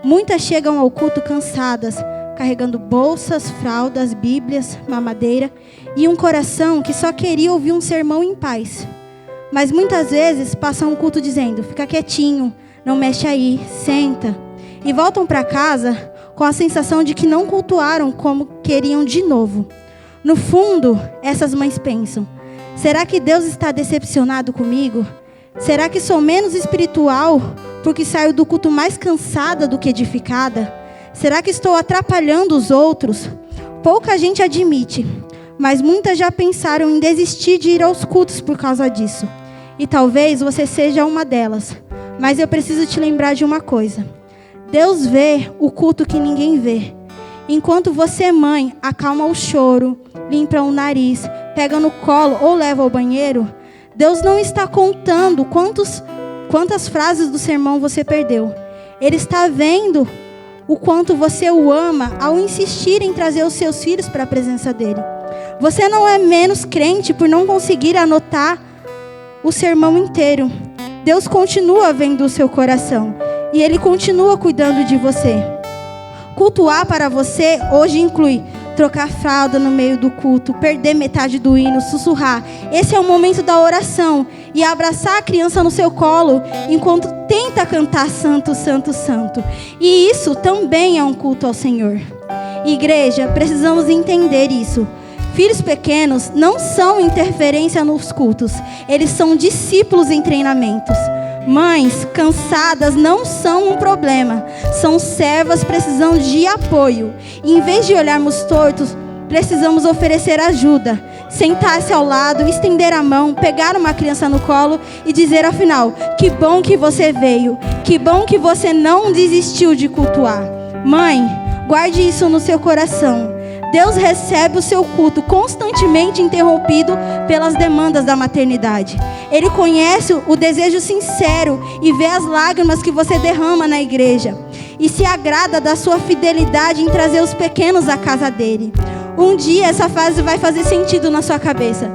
Muitas chegam ao culto cansadas, carregando bolsas, fraldas, bíblias, mamadeira e um coração que só queria ouvir um sermão em paz. Mas muitas vezes passam o culto dizendo: fica quietinho, não mexe aí, senta. E voltam para casa com a sensação de que não cultuaram como queriam de novo. No fundo, essas mães pensam: será que Deus está decepcionado comigo? Será que sou menos espiritual porque saio do culto mais cansada do que edificada? Será que estou atrapalhando os outros? Pouca gente admite, mas muitas já pensaram em desistir de ir aos cultos por causa disso. E talvez você seja uma delas. Mas eu preciso te lembrar de uma coisa. Deus vê o culto que ninguém vê. Enquanto você, mãe, acalma o choro, limpa o nariz, pega no colo ou leva ao banheiro, Deus não está contando quantas frases do sermão você perdeu. Ele está vendo o quanto você o ama ao insistir em trazer os seus filhos para a presença dele. Você não é menos crente por não conseguir anotar o sermão inteiro. Deus continua vendo o seu coração e Ele continua cuidando de você. Cultuar para você hoje inclui trocar fralda no meio do culto, perder metade do hino, sussurrar. Esse é o momento da oração e abraçar a criança no seu colo enquanto tenta cantar Santo, Santo, Santo. E isso também é um culto ao Senhor. Igreja, precisamos entender isso. Filhos pequenos não são interferência nos cultos, eles são discípulos em treinamentos. Mães cansadas não são um problema, são servas precisando de apoio. E em vez de olharmos tortos, precisamos oferecer ajuda, sentar-se ao lado, estender a mão, pegar uma criança no colo e dizer ao final: que bom que você veio, que bom que você não desistiu de cultuar. Mãe, guarde isso no seu coração. Deus recebe o seu culto constantemente interrompido pelas demandas da maternidade. Ele conhece o desejo sincero e vê as lágrimas que você derrama na igreja. E se agrada da sua fidelidade em trazer os pequenos à casa dele. Um dia essa frase vai fazer sentido na sua cabeça.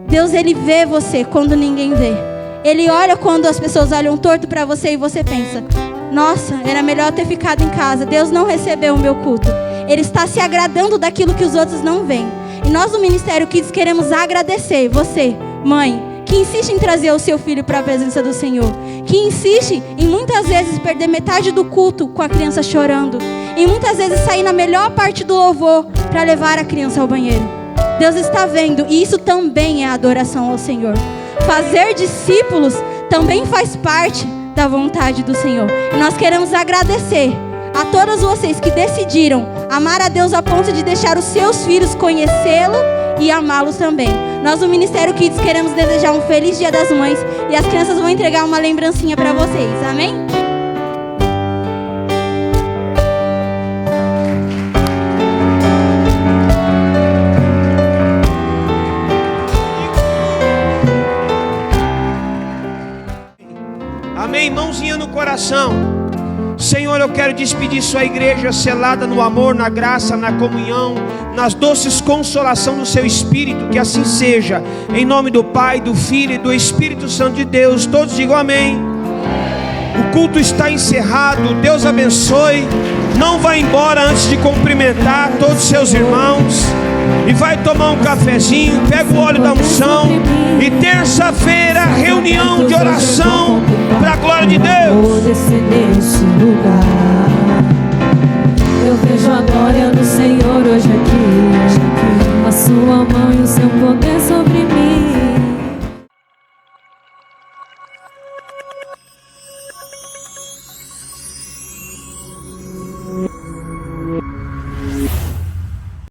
Deus, Ele vê você quando ninguém vê. Ele olha quando as pessoas olham torto para você e você pensa: nossa, era melhor ter ficado em casa. Deus não recebeu o meu culto. Ele está se agradando daquilo que os outros não veem. E nós do Ministério Kids queremos agradecer você, mãe, que insiste em trazer o seu filho para a presença do Senhor, que insiste em muitas vezes perder metade do culto com a criança chorando, e muitas vezes sair na melhor parte do louvor para levar a criança ao banheiro. Deus está vendo, e isso também é adoração ao Senhor. Fazer discípulos também faz parte da vontade do Senhor. E nós queremos agradecer a todas vocês que decidiram amar a Deus a ponto de deixar os seus filhos conhecê-lo e amá-los também. Nós do Ministério Kids queremos desejar um feliz Dia das Mães e as crianças vão entregar uma lembrancinha para vocês, amém? quero despedir sua igreja selada no amor, na graça, na comunhão, nas doces consolação do seu Espírito. Que assim seja, em nome do Pai, do Filho e do Espírito Santo de Deus. Todos digam amém. O culto está encerrado. Deus abençoe. Não vá embora antes de cumprimentar todos os seus irmãos. E vai tomar um cafezinho, pega o óleo da unção.